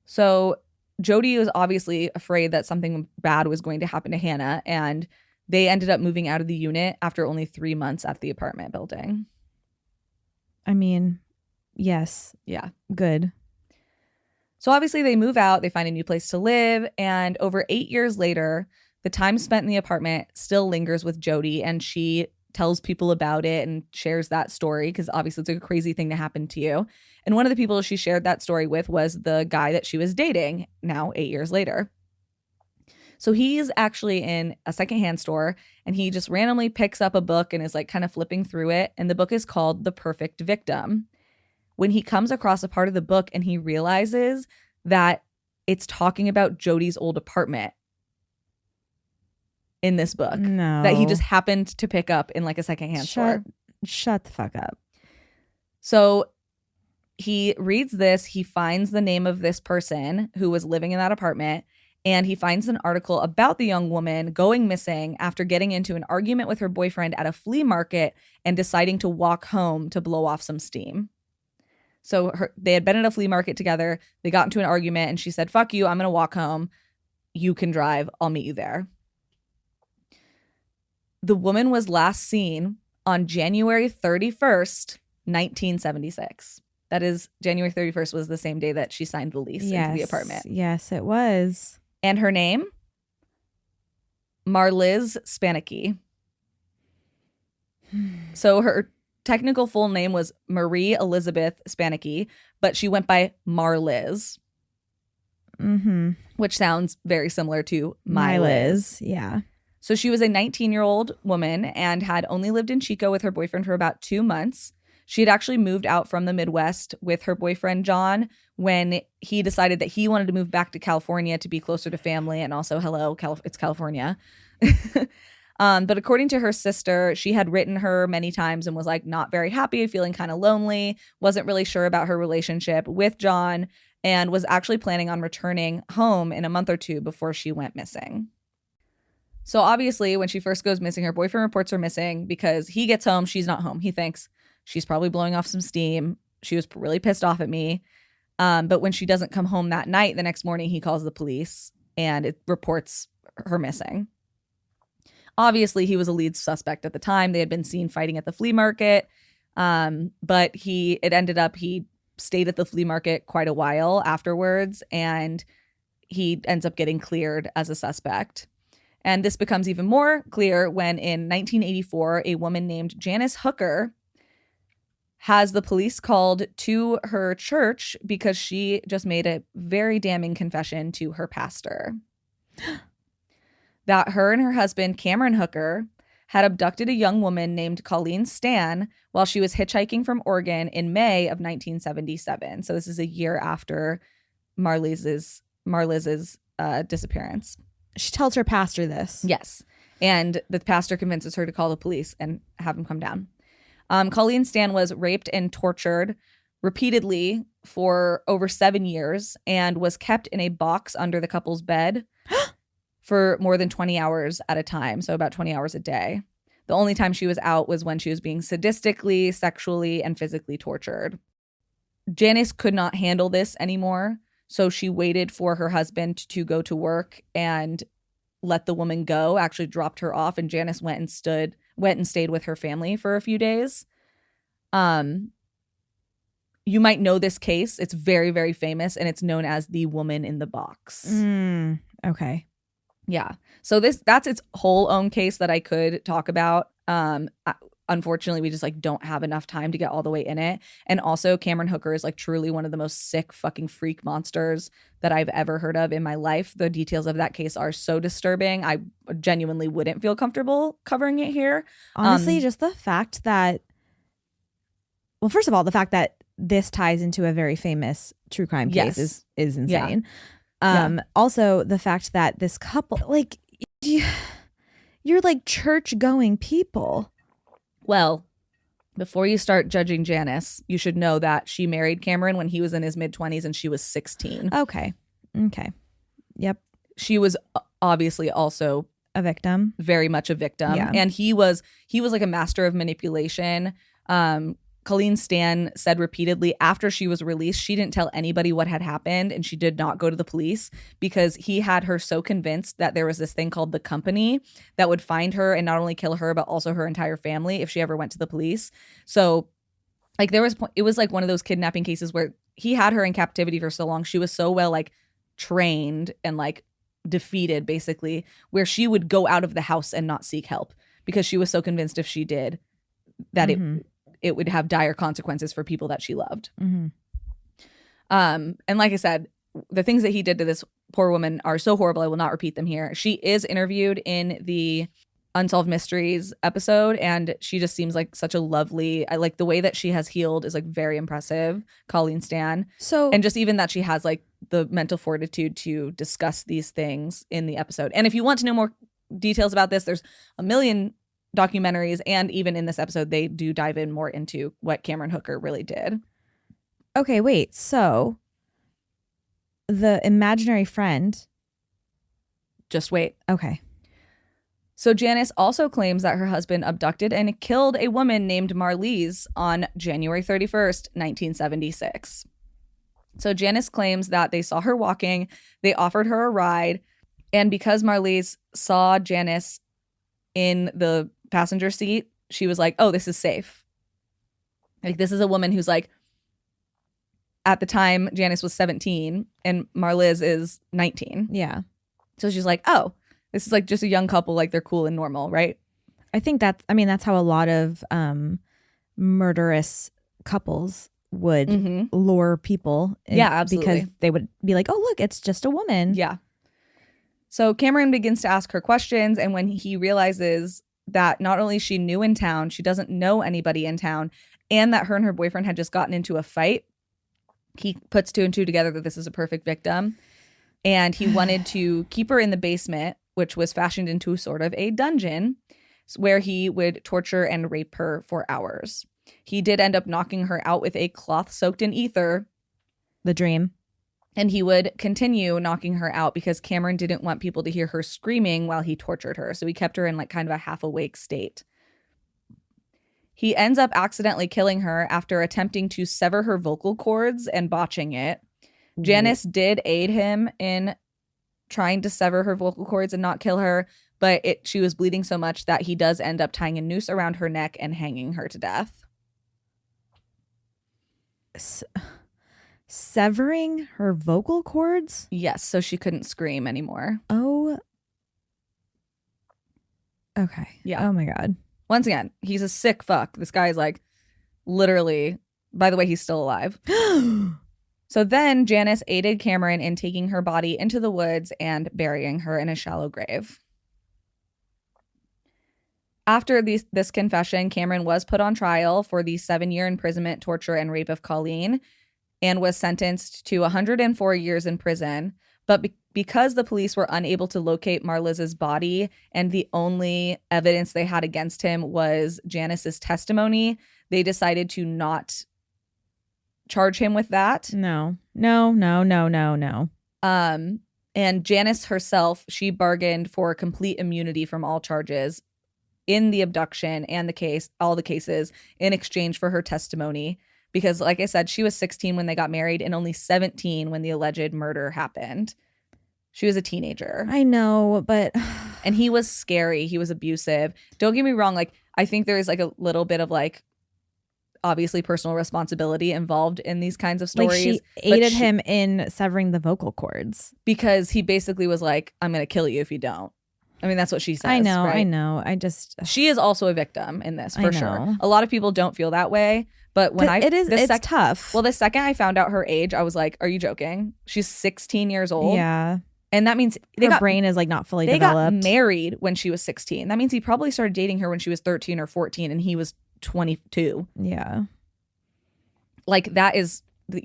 A: So Jodi was obviously afraid that something bad was going to happen to Hannah, and they ended up moving out of the unit after only 3 months at the apartment building.
B: I mean, yes.
A: Yeah.
B: Good.
A: So obviously they move out, they find a new place to live, and over 8 years later, the time spent in the apartment still lingers with Jodi, and she tells people about it and shares that story because obviously it's a crazy thing to happen to you. And one of the people she shared that story with was the guy that she was dating now 8 years later. So he's actually in a secondhand store, and he just randomly picks up a book and is like kind of flipping through it. And the book is called The Perfect Victim. When he comes across a part of the book and he realizes that it's talking about Jodi's old apartment in this book.
B: No.
A: That he just happened to pick up in like a secondhand store.
B: Shut the fuck up.
A: So he reads this, he finds the name of this person who was living in that apartment, and he finds an article about the young woman going missing after getting into an argument with her boyfriend at a flea market and deciding to walk home to blow off some steam. So they had been at a flea market together, they got into an argument, and she said, fuck you, I'm going to walk home. You can drive, I'll meet you there. The woman was last seen on January 31st, 1976. That is, January 31st was the same day that she signed the lease into the apartment.
B: Yes, it was.
A: And her name? Marliz Spanicki. So her technical full name was Marie Elizabeth Spanicki, but she went by Marliz. Which sounds very similar to My Liz.
B: Yeah.
A: So she was a 19-year-old woman and had only lived in Chico with her boyfriend for about 2 months. She had actually moved out from the Midwest with her boyfriend, John, when he decided that he wanted to move back to California to be closer to family. And also, hello, it's California. But according to her sister, she had written her many times and was like not very happy, feeling kind of lonely, wasn't really sure about her relationship with John, and was actually planning on returning home in a month or two before she went missing. So obviously, when she first goes missing, her boyfriend reports her missing because he gets home. She's not home. He thinks she's probably blowing off some steam. She was really pissed off at me. But when she doesn't come home that night, the next morning, he calls the police and it reports her missing. Obviously, he was a lead suspect at the time. They had been seen fighting at the flea market. But it ended up he stayed at the flea market quite a while afterwards, and he ends up getting cleared as a suspect. And this becomes even more clear when in 1984, a woman named Janice Hooker has the police called to her church because she just made a very damning confession to her pastor. That her and her husband, Cameron Hooker, had abducted a young woman named Colleen Stan while she was hitchhiking from Oregon in May of 1977. So this is a year after Marliz's disappearance.
B: She tells her pastor this.
A: Yes. And the pastor convinces her to call the police and have them come down. Colleen Stan was raped and tortured repeatedly for over 7 years and was kept in a box under the couple's bed for more than 20 hours at a time. So about 20 hours a day. The only time she was out was when she was being sadistically, sexually, and physically tortured. Janice could not handle this anymore. So she waited for her husband to go to work and let the woman go, actually dropped her off, and Janice went and stayed with her family for a few days. you might know this case. It's very, very famous, and it's known as the woman in the box.
B: Okay.
A: Yeah. So that's its whole own case that I could talk about. Unfortunately, we just like don't have enough time to get all the way in it. And also Cameron Hooker is like truly one of the most sick fucking freak monsters that I've ever heard of in my life. The details of that case are so disturbing. I genuinely wouldn't feel comfortable covering it here.
B: Honestly, just the fact that, well, first of all, the fact that this ties into a very famous true crime case is insane. Also the fact that this couple, like, you're like church going people.
A: Well, before you start judging Janice, you should know that she married Cameron when he was in his mid-20s and she was 16.
B: Okay. Yep.
A: She was obviously also
B: a victim.
A: Very much a victim.
B: Yeah.
A: And he was like a master of manipulation. Colleen Stan said repeatedly after she was released, she didn't tell anybody what had happened, and she did not go to the police because he had her so convinced that there was this thing called the company that would find her and not only kill her, but also her entire family if she ever went to the police. So like it was like one of those kidnapping cases where he had her in captivity for so long. She was so well like trained and like defeated basically, where she would go out of the house and not seek help because she was so convinced if she did that it would have dire consequences for people that she loved. And like I said, the things that he did to this poor woman are so horrible. I will not repeat them here. She is interviewed in the Unsolved Mysteries episode, and she just seems like such a lovely, I like the way that she has healed is like very impressive, Colleen Stan.
B: So,
A: and just even that she has like the mental fortitude to discuss these things in the episode. And if you want to know more details about this, there's a million documentaries, and even in this episode they do dive in more into what Cameron Hooker really did.
B: Okay, wait. So the imaginary friend.
A: Just wait.
B: Okay.
A: So Janice also claims that her husband abducted and killed a woman named Marlise on January 31st, 1976. So Janice claims that they saw her walking, they offered her a ride, and because Marlise saw Janice in the passenger seat, she was like, oh, this is safe. Like, this is a woman who's like, at the time Janice was 17 and Marliz is 19.
B: Yeah.
A: So she's like, oh, this is like just a young couple, like they're cool and normal, right?
B: I think that's how a lot of murderous couples would lure people in,
A: yeah, absolutely,
B: because they would be like, oh, look, it's just a woman.
A: Yeah. So Cameron begins to ask her questions, and when he realizes that not only is she new in town, she doesn't know anybody in town, and that her and her boyfriend had just gotten into a fight, he puts two and two together that this is a perfect victim. And he wanted to keep her in the basement, which was fashioned into sort of a dungeon where he would torture and rape her for hours. He did end up knocking her out with a cloth soaked in ether.
B: The dream.
A: And he would continue knocking her out because Cameron didn't want people to hear her screaming while he tortured her. So he kept her in like kind of a half awake state. He ends up accidentally killing her after attempting to sever her vocal cords and botching it. Janice did aid him in trying to sever her vocal cords and not kill her, but she was bleeding so much that he does end up tying a noose around her neck and hanging her to death.
B: Severing her vocal cords?
A: Yes, so she couldn't scream anymore.
B: Oh. Okay.
A: Yeah.
B: Oh my God.
A: Once again, he's a sick fuck. This guy's like literally, by the way, he's still alive. So then Janice aided Cameron in taking her body into the woods and burying her in a shallow grave. After this confession, Cameron was put on trial for the 7-year imprisonment, torture, and rape of Colleen and was sentenced to 104 years in prison. But because the police were unable to locate Marliz's body and the only evidence they had against him was Janice's testimony, they decided to not charge him with that.
B: No.
A: And Janice herself, she bargained for complete immunity from all charges in the abduction and all the cases in exchange for her testimony. Because like I said, she was 16 when they got married and only 17 when the alleged murder happened. She was a teenager.
B: I know, but...
A: And he was scary. He was abusive. Don't get me wrong. Like, I think there is like a little bit of like obviously personal responsibility involved in these kinds of stories.
B: Like she aided him in severing the vocal cords.
A: Because he basically was like, I'm going to kill you if you don't. I mean, that's what she says.
B: I know,
A: right?
B: I know.
A: She is also a victim in this, for sure. A lot of people don't feel that way. But when
B: it's tough.
A: Well, the second I found out her age, I was like, are you joking? She's 16 years old.
B: Yeah.
A: And that means
B: her brain is like not fully developed.
A: They got married when she was 16. That means he probably started dating her when she was 13 or 14 and he was 22.
B: Yeah.
A: Like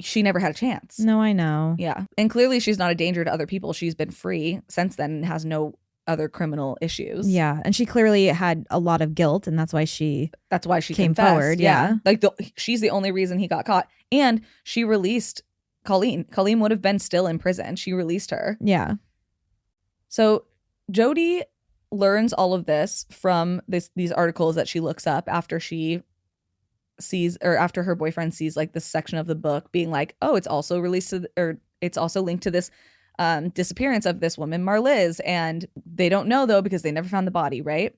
A: she never had a chance.
B: No, I know.
A: Yeah. And clearly she's not a danger to other people. She's been free since then and has no other criminal issues.
B: Yeah. And she clearly had a lot of guilt, and that's why she came
A: confessed.
B: Forward. Yeah.
A: Like she's the only reason he got caught. And she released Colleen. Colleen would have been still in prison. She released her.
B: Yeah.
A: So Jodi learns all of this from these articles that she looks up after she sees, or after her boyfriend sees like this section of the book being like, oh, it's also released to, or it's also linked to this disappearance of this woman, Marliz. And they don't know though, because they never found the body, right?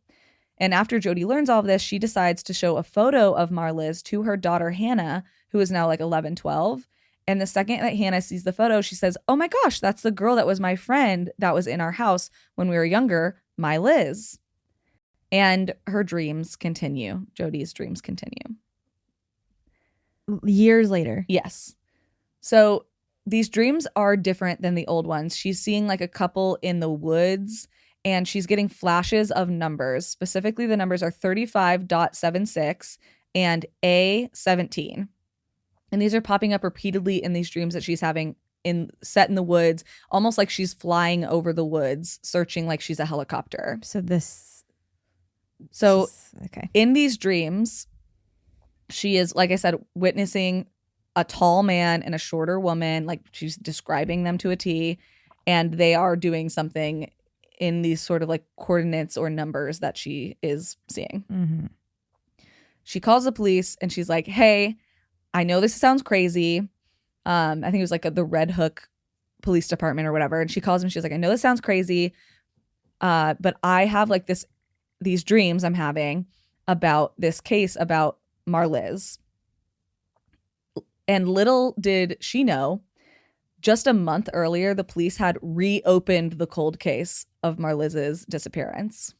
A: And after Jodi learns all of this, she decides to show a photo of Marliz to her daughter, Hannah, who is now like 11, 12. And the second that Hannah sees the photo, she says, oh my gosh, that's the girl that was my friend that was in our house when we were younger, my Liz. And her dreams continue. Jodi's dreams continue.
B: Years later.
A: Yes. So these dreams are different than the old ones. She's seeing like a couple in the woods and she's getting flashes of numbers. Specifically, the numbers are 35.76 and A17. And these are popping up repeatedly in these dreams that she's having set in the woods, almost like she's flying over the woods, searching like she's a helicopter.
B: Okay.
A: In these dreams, she is, like I said, witnessing a tall man and a shorter woman, like she's describing them to a T, and they are doing something in these sort of like coordinates or numbers that she is seeing.
B: Mm-hmm.
A: She calls the police and she's like, hey, I know this sounds crazy. I think it was like the Red Hook Police Department or whatever. And she calls him. She's like, I know this sounds crazy, but I have like these dreams I'm having about this case about Marliz. And little did she know, just a month earlier, the police had reopened the cold case of Marliz's disappearance.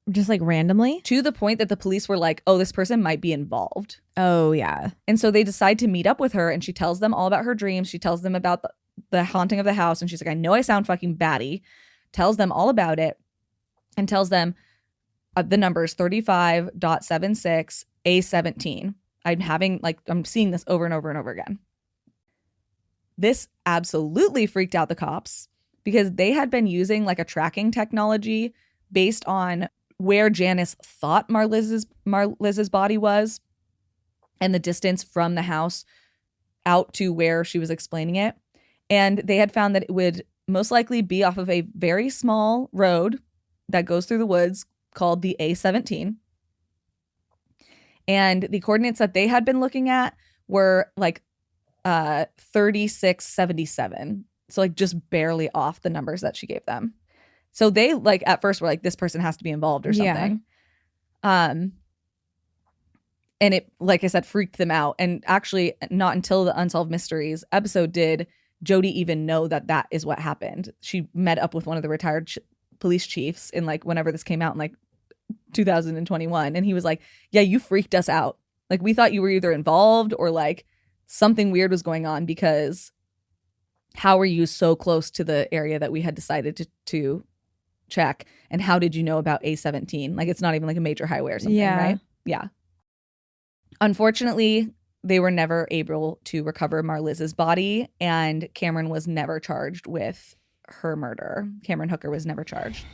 B: Just like randomly?
A: To the point that the police were like, oh, this person might be involved.
B: Oh, yeah.
A: And so they decide to meet up with her and she tells them all about her dreams. She tells them about the haunting of the house. And she's like, I know I sound fucking batty. Tells them all about it and tells them the numbers 35.76, A17. I'm seeing this over and over and over again. This absolutely freaked out the cops because they had been using like a tracking technology based on where Janice thought Marliz's body was and the distance from the house out to where she was explaining it. And they had found that it would most likely be off of a very small road that goes through the woods called the A17. And the coordinates that they had been looking at were like 3677. So like just barely off the numbers that she gave them. So they like at first were like, this person has to be involved or something. Yeah. And it, like I said, freaked them out. And actually not until the Unsolved Mysteries episode did Jodi even know that is what happened. She met up with one of the retired police chiefs in like whenever this came out in like 2021. And he was like, yeah, you freaked us out. Like we thought you were either involved or like something weird was going on because how were you so close to the area that we had decided to check? And how did you know about A17? Like it's not even like a major highway or something, right? Yeah. Unfortunately, they were never able to recover Marliz's body and Cameron was never charged with her murder. Cameron Hooker was never charged.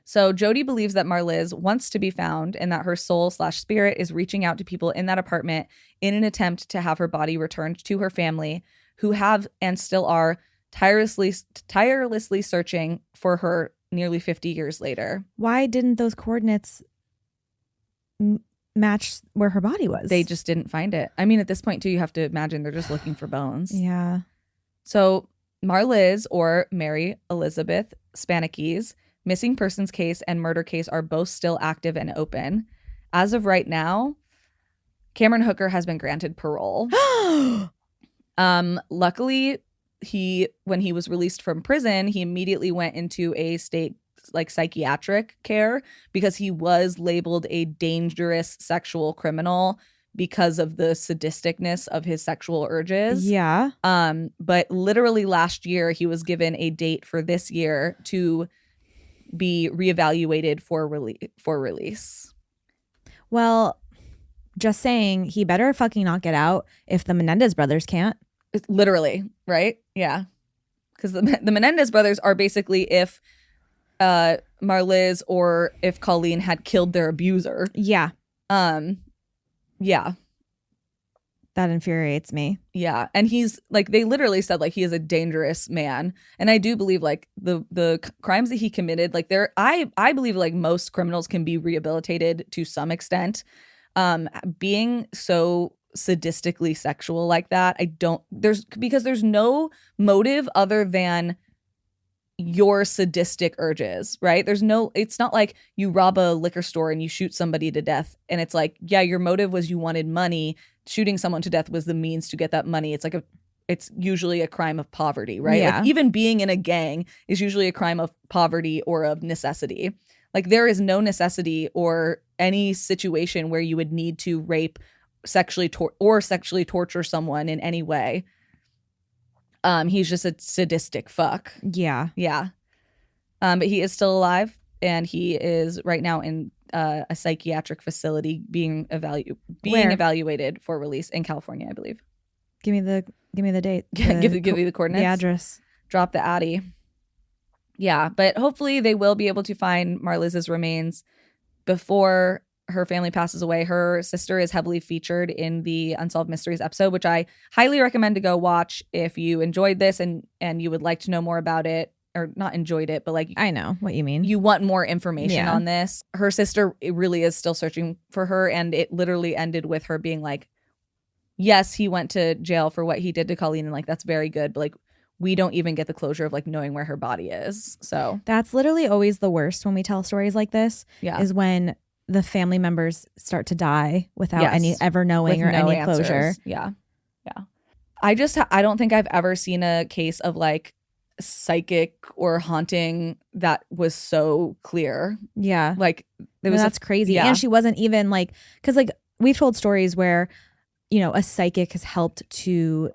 A: So Jodi believes that Marliz wants to be found and that her soul/spirit is reaching out to people in that apartment in an attempt to have her body returned to her family, who have and still are tirelessly searching for her nearly 50 years later.
B: Why didn't those coordinates match where her body was?
A: They just didn't find it. I mean, at this point, too, you have to imagine they're just looking for bones.
B: Yeah.
A: So Marliz, or Mary Elizabeth Spanicki's missing persons case and murder case are both still active and open. As of right now, Cameron Hooker has been granted parole. Luckily, when he was released from prison, he immediately went into a state like psychiatric care because he was labeled a dangerous sexual criminal because of the sadisticness of his sexual urges.
B: Yeah.
A: But literally last year, he was given a date for this year to be reevaluated for release. Well,
B: just saying, he better fucking not get out if the Menendez brothers can't.
A: Literally, right? Yeah. Because the Menendez brothers are basically if Marliz or if Colleen had killed their abuser.
B: Yeah.
A: Yeah.
B: That infuriates me.
A: Yeah. And he's like, they literally said like he is a dangerous man. And I do believe like the crimes that he committed, like I believe like most criminals can be rehabilitated to some extent. Being so sadistically sexual like that, because there's no motive other than your sadistic urges, right? It's not like you rob a liquor store and you shoot somebody to death and it's like, yeah, your motive was you wanted money. Shooting someone to death was the means to get that money. It's usually a crime of poverty, right?
B: Yeah.
A: Like even being in a gang is usually a crime of poverty or of necessity. Like there is no necessity or any situation where you would need to rape, sexually torture someone in any way. He's just a sadistic fuck.
B: Yeah.
A: Yeah. But he is still alive and he is right now in a psychiatric facility being evaluated for release in California, I believe.
B: Give me the date.
A: Give you the coordinates.
B: The address.
A: Drop the Addy. Yeah, but hopefully they will be able to find Marliz's remains before her family passes away. Her sister is heavily featured in the Unsolved Mysteries episode, which I highly recommend to go watch if you enjoyed this and you would like to know more about it, or not enjoyed it, but like
B: I know what you mean.
A: You want more information on this. Her sister really is still searching for her, and it literally ended with her being like, yes, he went to jail for what he did to Colleen, and like that's very good, but like we don't even get the closure of like knowing where her body is. So
B: that's literally always the worst when we tell stories like this.
A: Yeah.
B: Is when the family members start to die without any ever knowing or any answers. Closure.
A: Yeah. Yeah. I don't think I've ever seen a case of like psychic or haunting that was so clear.
B: Yeah.
A: Like that's crazy.
B: Yeah. And she wasn't even like, because like we've told stories where, you know, a psychic has helped to,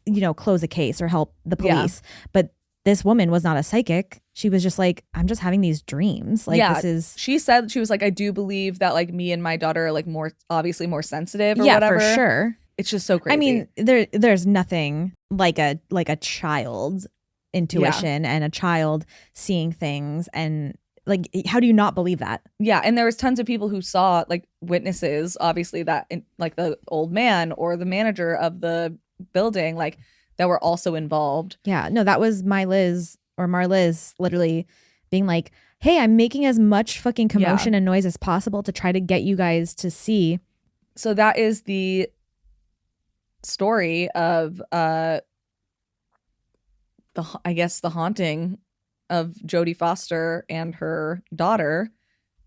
B: you know, close a case or help the police. Yeah. But this woman was not a psychic. She was just like, I'm just having these dreams. Like, this is.
A: She said, she was like, I do believe that like me and my daughter are like obviously more sensitive or whatever.
B: For sure.
A: It's just so crazy.
B: I mean, there's nothing like a child's intuition and a child seeing things, and like, how do you not believe that?
A: Yeah. And there was tons of people who saw, like, witnesses, obviously, that like the old man or the manager of the building, like, that were also involved.
B: Yeah. No, that was Marliz literally being like, hey, I'm making as much fucking commotion and noise as possible to try to get you guys to see.
A: So that is the story of the haunting of Jodi Foster and her daughter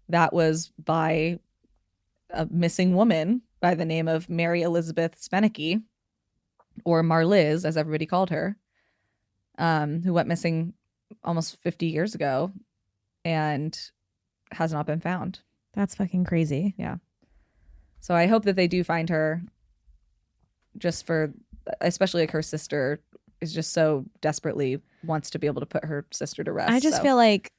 A: that was by a missing woman by the name of Mary Elizabeth Spenicky, or Marliz as everybody called her, who went missing almost 50 years ago and has not been found.
B: That's fucking crazy.
A: Yeah. So I hope that they do find her, just for, especially like her sister is just so desperately wants to be able to put her sister to rest.
B: I just feel like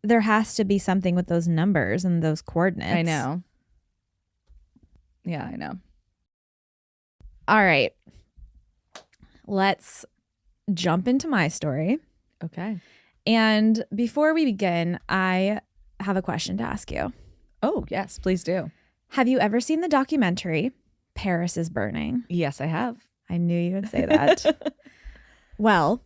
B: there has to be something with those numbers and those coordinates.
A: I know. Yeah, I know.
B: All right. Let's jump into my story.
A: Okay.
B: And before we begin, I have a question to ask you.
A: Oh, yes, please do.
B: Have you ever seen the documentary Paris is Burning?
A: Yes, I have.
B: I knew you would say that. Well,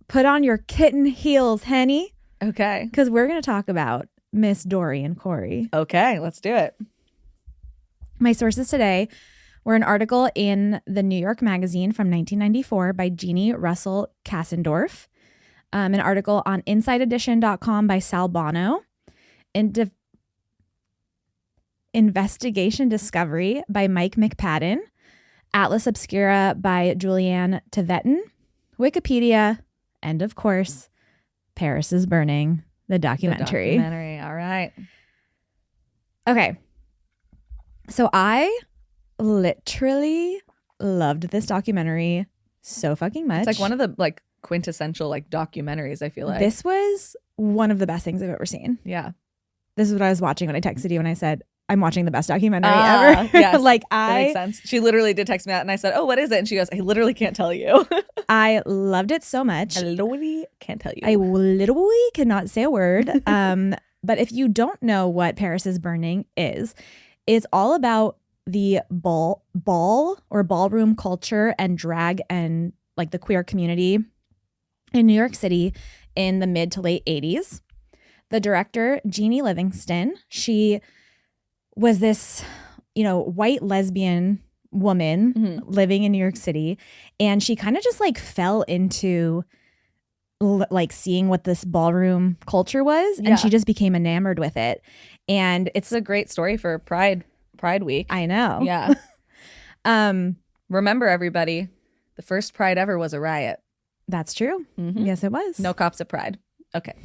B: put on your kitten heels, Henny.
A: Okay.
B: Because we're going to talk about Miss Dorian Corey.
A: Okay, let's do it.
B: My sources today were an article in the New York Magazine from 1994 by Jeannie Russell Kassendorf, an article on InsideEdition.com by Sal Bono, Investigation Discovery by Mike McPadden, Atlas Obscura by Julianne Tvetten, Wikipedia, and of course, Paris is Burning, the documentary.
A: All right.
B: Okay. So I literally loved this documentary so fucking much.
A: It's like one of the like quintessential like documentaries, I feel like.
B: This was one of the best things I've ever seen.
A: Yeah.
B: This is what I was watching when I texted you when I said, I'm watching the best documentary ever.
A: Yes,
B: like
A: that makes sense. She literally did text me that and I said, oh, what is it? And she goes, I literally can't tell you.
B: I loved it so much.
A: I literally can't tell you.
B: I literally cannot say a word. But if you don't know what Paris is Burning is, it's all about the ball or ballroom culture and drag and like the queer community in New York City in the mid to late 80s. The director, Jeannie Livingston, she was this, white lesbian woman living in New York City. And she kind of just like fell into like seeing what this ballroom culture was. And she just became enamored with it. And it's
A: a great story for Pride Week.
B: I know.
A: Yeah. Remember, everybody, the first Pride ever was a riot.
B: That's true. Mm-hmm. Yes, it was.
A: No cops at Pride. Okay.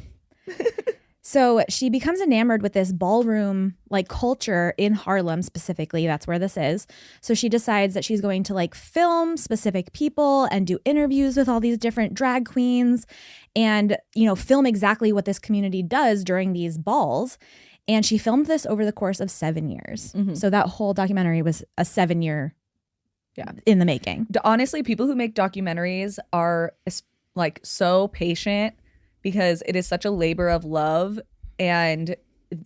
B: So she becomes enamored with this ballroom like culture in Harlem specifically. That's where this is. So she decides that she's going to like film specific people and do interviews with all these different drag queens and, film exactly what this community does during these balls. And she filmed this over the course of 7 years. Mm-hmm. So that whole documentary was a 7-year in the making.
A: Honestly, people who make documentaries are like so patient because it is such a labor of love. And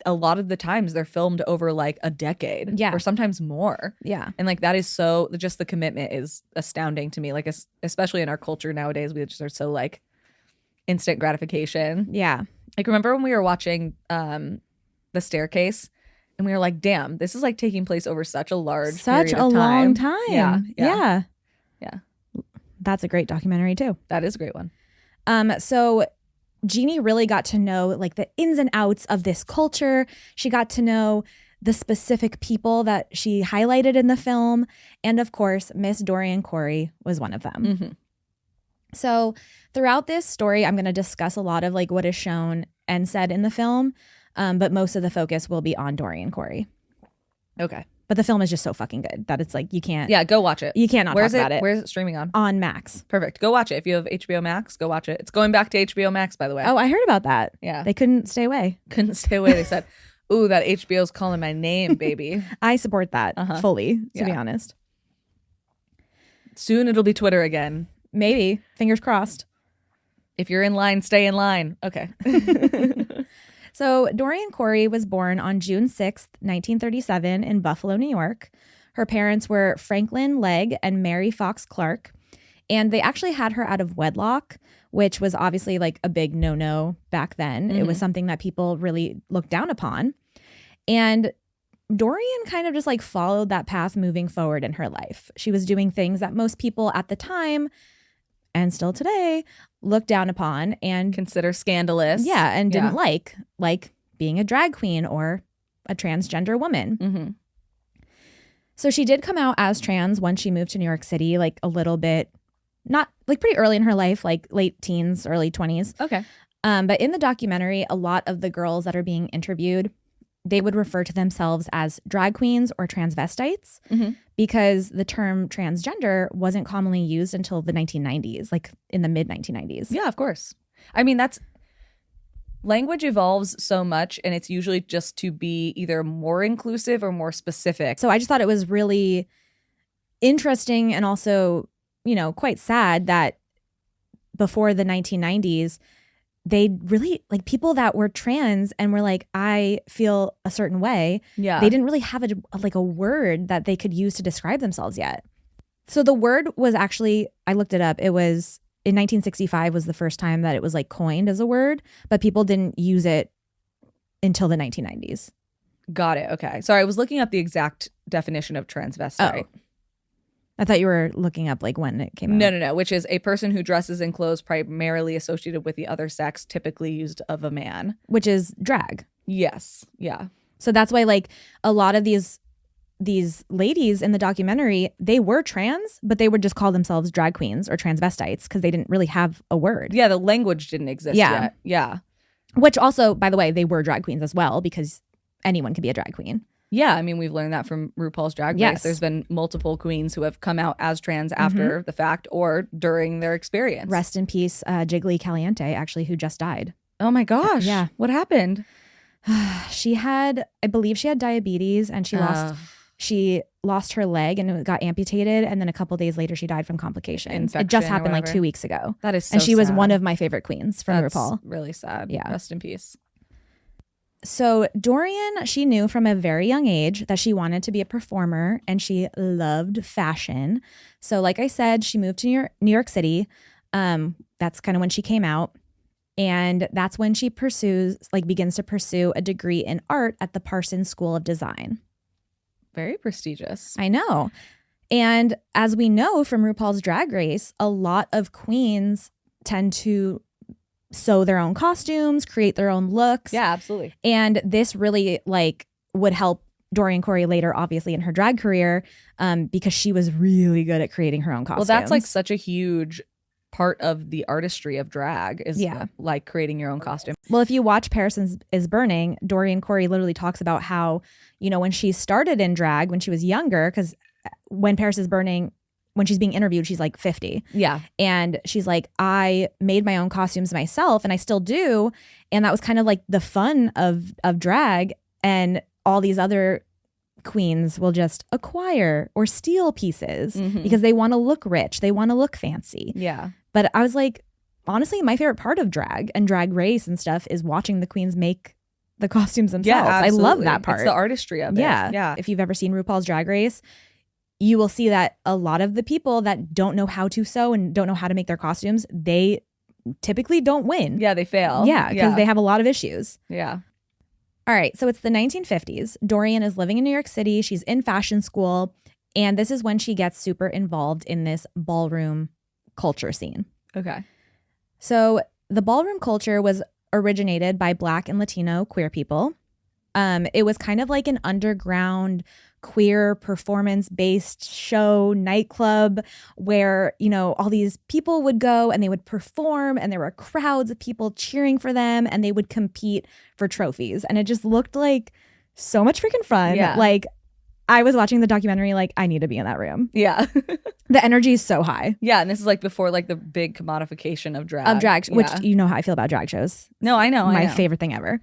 A: a lot of the times they're filmed over like a decade or sometimes more.
B: Yeah.
A: And like that is so, just the commitment is astounding to me. Like especially in our culture nowadays, we just are so like instant gratification.
B: Yeah.
A: Like remember when we were watching The Staircase and we were like, damn, this is like taking place over such a large period of time.
B: Long time.
A: Yeah.
B: That's a great documentary too.
A: That is a great one.
B: So Jeannie really got to know like the ins and outs of this culture. She got to know the specific people that she highlighted in the film. And of course, Miss Dorian Corey was one of them. Mm-hmm. So throughout this story, I'm going to discuss a lot of like what is shown and said in the film. But most of the focus will be on Dorian Corey.
A: Okay.
B: But the film is just so fucking good that it's like you can't.
A: Yeah, go watch it.
B: You can't not talk about it.
A: Where's it streaming on?
B: On Max.
A: Perfect. Go watch it. If you have HBO Max, go watch it. It's going back to HBO Max, by the way.
B: Oh, I heard about that.
A: Yeah.
B: They couldn't stay away.
A: Couldn't stay away. They said, ooh, that HBO's calling my name, baby.
B: I support that fully, to be honest.
A: Soon it'll be Twitter again.
B: Maybe. Fingers crossed.
A: If you're in line, stay in line. Okay.
B: So Dorian Corey was born on June 6th, 1937 in Buffalo, New York. Her parents were Franklin Legg and Mary Fox Clark. And they actually had her out of wedlock, which was obviously like a big no-no back then. Mm-hmm. It was something that people really looked down upon. And Dorian kind of just like followed that path moving forward in her life. She was doing things that most people at the time and still today look down upon and
A: consider scandalous.
B: Yeah, and didn't like being a drag queen or a transgender woman. Mm-hmm. So she did come out as trans once she moved to New York City, like a little bit, not like pretty early in her life, like late teens, early 20s.
A: Okay.
B: But in the documentary, a lot of the girls that are being interviewed, they would refer to themselves as drag queens or transvestites because the term transgender wasn't commonly used until the 1990s, like in the mid 1990s.
A: Yeah, of course. I mean, language evolves so much and it's usually just to be either more inclusive or more specific.
B: So I just thought it was really interesting and also, quite sad that before the 1990s, they really like people that were trans and were like, I feel a certain way.
A: Yeah.
B: They didn't really have a word that they could use to describe themselves yet. So the word was actually, I looked it up. It was in 1965 was the first time that it was like coined as a word, but people didn't use it until the 1990s.
A: Got it. Okay. Sorry, I was looking up the exact definition of transvestite.
B: Oh. I thought you were looking up like when it came out.
A: No. Which is a person who dresses in clothes primarily associated with the other sex, typically used of a man.
B: Which is drag.
A: Yes. Yeah.
B: So that's why like a lot of these ladies in the documentary, they were trans, but they would just call themselves drag queens or transvestites because they didn't really have a word.
A: Yeah, the language didn't exist yet. Yeah.
B: Which also, by the way, they were drag queens as well because anyone could be a drag queen.
A: Yeah, I mean, we've learned that from RuPaul's Drag Race.
B: Yes.
A: There's been multiple queens who have come out as trans after the fact or during their experience.
B: Rest in peace, Jiggly Caliente, actually, who just died.
A: Oh my gosh.
B: Yeah.
A: What happened?
B: I believe she had diabetes and she lost her leg and it got amputated. And then a couple days later, she died from complications.
A: Infection
B: it just happened like 2 weeks ago.
A: That is so
B: And she was
A: sad.
B: one of my favorite queens from
A: That's
B: RuPaul.
A: really sad.
B: Yeah.
A: Rest in peace.
B: So Dorian, she knew from a very young age that she wanted to be a performer and she loved fashion. So like I said, she moved to New York City. That's kind of when she came out. And that's when she begins to pursue a degree in art at the Parsons School of Design.
A: Very prestigious.
B: I know. And as we know from RuPaul's Drag Race, a lot of queens tend to sew their own costumes, create their own looks.
A: Yeah, absolutely.
B: And this really would help Dorian Corey later, obviously, in her drag career, because she was really good at creating her own costumes.
A: Well, that's like such a huge part of the artistry of drag is like creating your own costume.
B: Well, if you watch Paris is Burning, Dorian Corey literally talks about how, when she started in drag when she was younger, because when Paris is Burning, when she's being interviewed, she's like 50.
A: Yeah.
B: And she's like, I made my own costumes myself and I still do. And that was kind of like the fun of drag. And all these other queens will just acquire or steal pieces because they want to look rich. They want to look fancy.
A: Yeah.
B: But I was like, honestly, my favorite part of drag and Drag Race and stuff is watching the queens make the costumes themselves.
A: Yeah,
B: I love that part.
A: It's the artistry of it.
B: Yeah. If you've ever seen RuPaul's Drag Race, you will see that a lot of the people that don't know how to sew and don't know how to make their costumes, they typically don't win.
A: Yeah, they fail.
B: Yeah, because they have a lot of issues.
A: Yeah.
B: All right, so it's the 1950s. Dorian is living in New York City. She's in fashion school. And this is when she gets super involved in this ballroom culture scene.
A: Okay.
B: So the ballroom culture was originated by Black and Latino queer people. It was kind of like an underground queer performance-based show nightclub where, all these people would go and they would perform and there were crowds of people cheering for them and they would compete for trophies. And it just looked like so much freaking fun.
A: Yeah.
B: Like I was watching the documentary like I need to be in that room.
A: Yeah.
B: The energy is so high.
A: Yeah, and this is like before like the big commodification of drag.
B: Which you know how I feel about drag shows.
A: No, I know.
B: My favorite thing ever.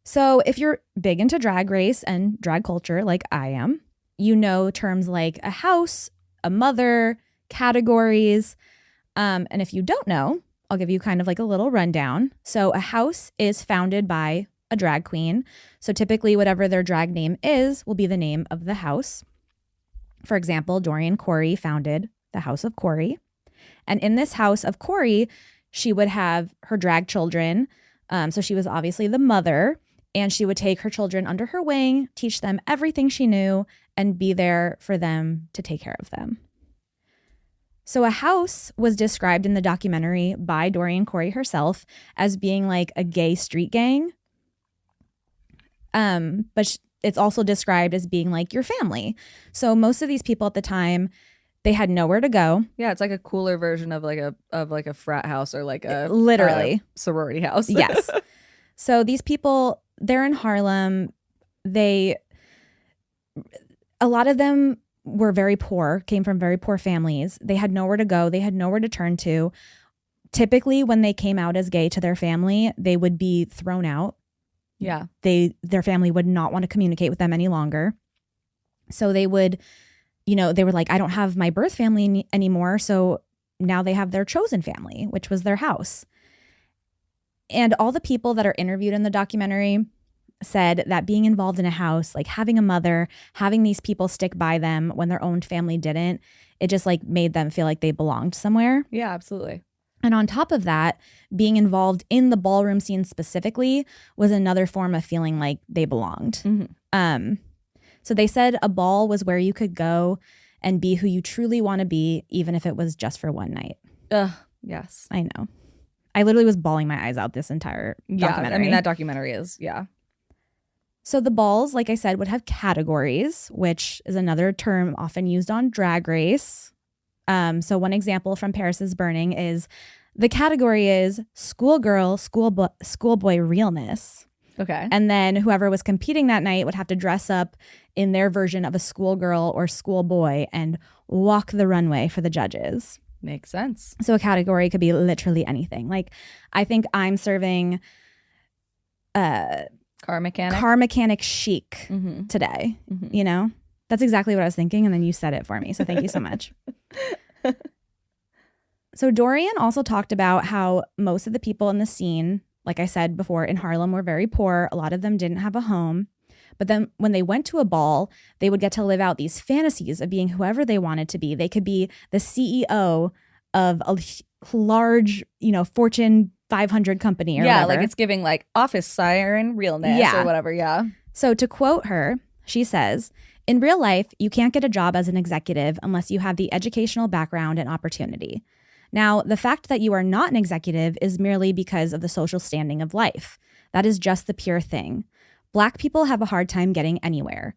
B: So if you're big into Drag Race and drag culture like I am, you know terms like a house, a mother, categories. And if you don't know, I'll give you kind of like a little rundown. So a house is founded by a drag queen. So typically whatever their drag name is will be the name of the house. For example, Dorian Corey founded the House of Corey. And in this House of Corey, she would have her drag children. So she was obviously the mother. And she would take her children under her wing, teach them everything she knew, and be there for them to take care of them. So a house was described in the documentary by Dorian Corey herself as being like a gay street gang. But it's also described as being like your family. So most of these people at the time, they had nowhere to go.
A: Yeah, it's like a cooler version of like a frat house or like a
B: literally
A: sorority house.
B: Yes. So these people, they're in Harlem. A lot of them were very poor, came from very poor families. They had nowhere to go. They had nowhere to turn to. Typically, when they came out as gay to their family, they would be thrown out.
A: Yeah.
B: Their family would not want to communicate with them any longer. So they would, they were like, I don't have my birth family anymore. So now they have their chosen family, which was their house. And all the people that are interviewed in the documentary said that being involved in a house, like having a mother, having these people stick by them when their own family didn't, it just like made them feel like they belonged somewhere.
A: Yeah, absolutely.
B: And on top of that, being involved in the ballroom scene specifically was another form of feeling like they belonged.
A: Mm-hmm.
B: So they said a ball was where you could go and be who you truly want to be, even if it was just for one night.
A: Yes.
B: I know. I literally was bawling my eyes out this entire documentary.
A: I mean, that documentary is, yeah.
B: So the balls, like I said, would have categories, which is another term often used on Drag Race. So one example from Paris's Burning is the category is schoolgirl, schoolboy realness.
A: Okay.
B: And then whoever was competing that night would have to dress up in their version of a schoolgirl or schoolboy and walk the runway for the judges.
A: Makes sense.
B: So a category could be literally anything. Like, I think I'm serving
A: car
B: mechanic chic today. You know, that's exactly what I was thinking. And then you said it for me. So thank you so much. So Dorian also talked about how most of the people in the scene, like I said before, in Harlem were very poor. A lot of them didn't have a home. But then when they went to a ball, they would get to live out these fantasies of being whoever they wanted to be. They could be the CEO of a large, Fortune 500 company or whatever.
A: Like it's giving like office siren realness or whatever. Yeah.
B: So to quote her, she says, "In real life, you can't get a job as an executive unless you have the educational background and opportunity. Now, the fact that you are not an executive is merely because of the social standing of life. That is just the pure thing. Black people have a hard time getting anywhere,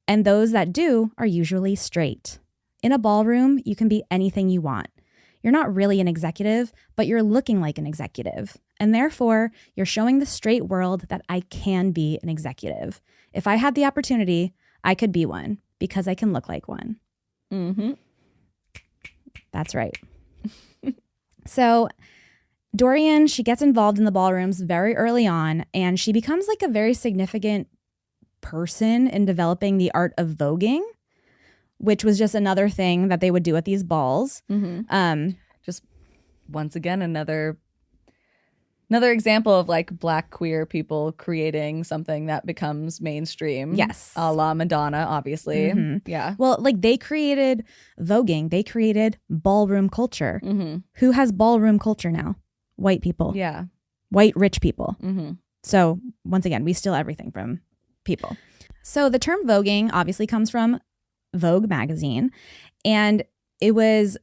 B: and those that do are usually straight. In a ballroom, you can be anything you want. You're not really an executive, but you're looking like an executive. And therefore, you're showing the straight world that I can be an executive. If I had the opportunity, I could be one because I can look like one." That's right. So Dorian, she gets involved in the ballrooms very early on, and she becomes like a very significant person in developing the art of voguing, which was just another thing that they would do at these balls.
A: Just once again, another example of like Black queer people creating something that becomes mainstream.
B: Yes.
A: A la Madonna, obviously. Yeah.
B: Well, like they created voguing. They created ballroom culture. Who has ballroom culture now? White people.
A: Yeah.
B: White rich people. So once again, we steal everything from people. So the term voguing obviously comes from Vogue magazine. And it was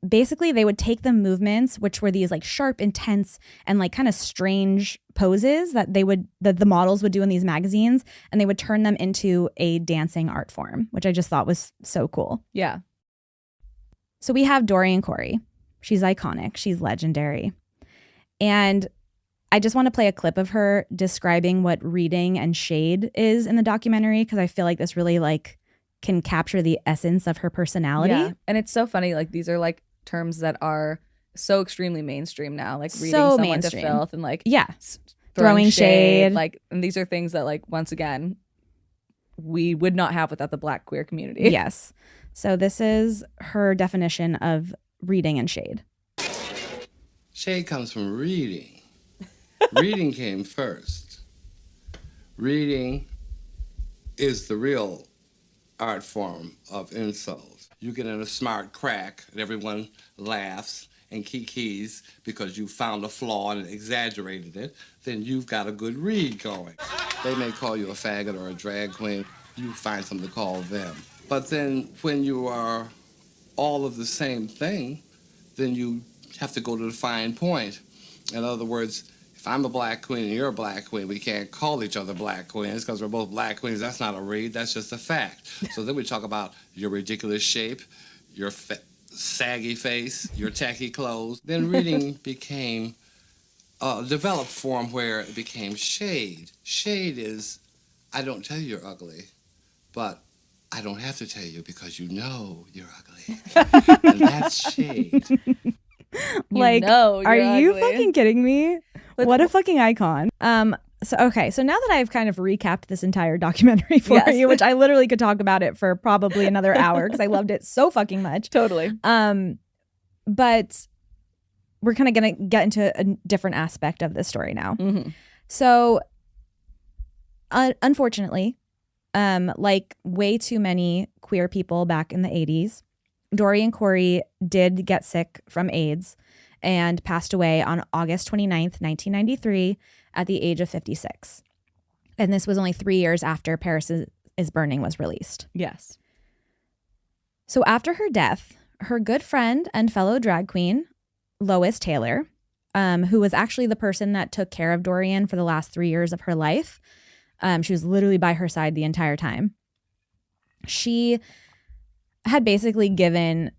B: basically they would take the movements, which were these like sharp, intense, and like kind of strange poses that the models would do in these magazines, and they would turn them into a dancing art form, which I just thought was so cool.
A: Yeah.
B: So we have Dorian Corey. She's iconic. She's legendary. And I just want to play a clip of her describing what reading and shade is in the documentary, because I feel like this really like can capture the essence of her personality.
A: Yeah. And it's so funny. Like these are like terms that are so extremely mainstream now, like reading
B: so
A: someone
B: mainstream.
A: To filth and like
B: throwing shade.
A: Like, and these are things that like, once again, we would not have without the Black queer community.
B: Yes. So this is her definition of reading and shade.
C: Shade comes from reading. Reading came first. Reading is the real art form of insult. You get in a smart crack and everyone laughs and kikis because you found a flaw and exaggerated it, then you've got a good read going. They may call you a faggot or a drag queen. You find something to call them. But then when you are all of the same thing, then you have to go to the fine point. In other words, if I'm a Black queen and you're a Black queen, we can't call each other Black queens because we're both Black queens. That's not a read, that's just a fact. So then we talk about your ridiculous shape, your saggy face, your tacky clothes. Then reading became a developed form where it became shade. Shade is, I don't tell you you're ugly, but I don't have to tell you because you know you're ugly. And that's shade.
B: Like, are you fucking kidding me? What a fucking icon. So now that I've kind of recapped this entire documentary for you, which I literally could talk about it for probably another hour because I loved it so fucking much.
A: Totally.
B: But we're kind of going to get into a different aspect of this story now. So unfortunately, like way too many queer people back in the 80s, Dorian Corey did get sick from AIDS and passed away on August 29th, 1993 at the age of 56. And this was only 3 years after Paris is Burning was released.
A: Yes.
B: So after her death, her good friend and fellow drag queen, Lois Taylor, who was actually the person that took care of Dorian for the last 3 years of her life, She was literally by her side the entire time. She had basically given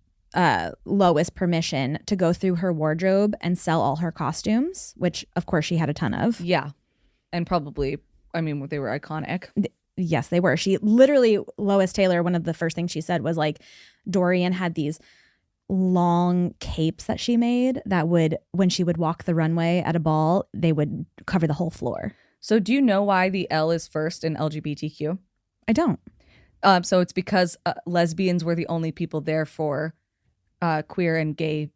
B: Lois permission to go through her wardrobe and sell all her costumes, which of course she had a ton of.
A: Yeah. And probably, I mean, they were iconic.
B: Yes, they were. She literally, Lois Taylor, one of the first things she said was like, Dorian had these long capes that she made that would, when she would walk the runway at a ball, they would cover the whole floor.
A: So do you know why the L is first in LGBTQ?
B: I don't.
A: So it's because lesbians were the only people there for queer and gay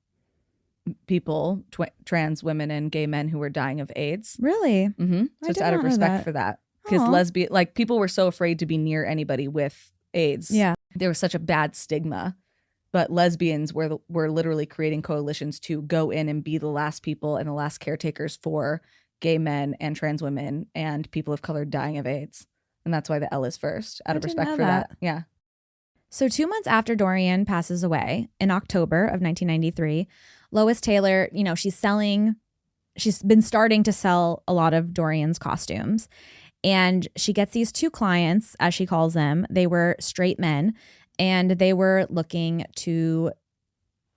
A: people, trans women and gay men who were dying of AIDS.
B: Really?
A: Mm-hmm. So it's out of respect for that. Because people were so afraid to be near anybody with AIDS.
B: Yeah.
A: There was such a bad stigma. But lesbians were literally creating coalitions to go in and be the last people and the last caretakers for gay men and trans women and people of color dying of AIDS. And that's why the L is first, out of respect for that. Yeah.
B: So 2 months after Dorian passes away, in October of 1993, Lois Taylor, she's been starting to sell a lot of Dorian's costumes. And she gets these 2 clients, as she calls them. They were straight men, and they were looking to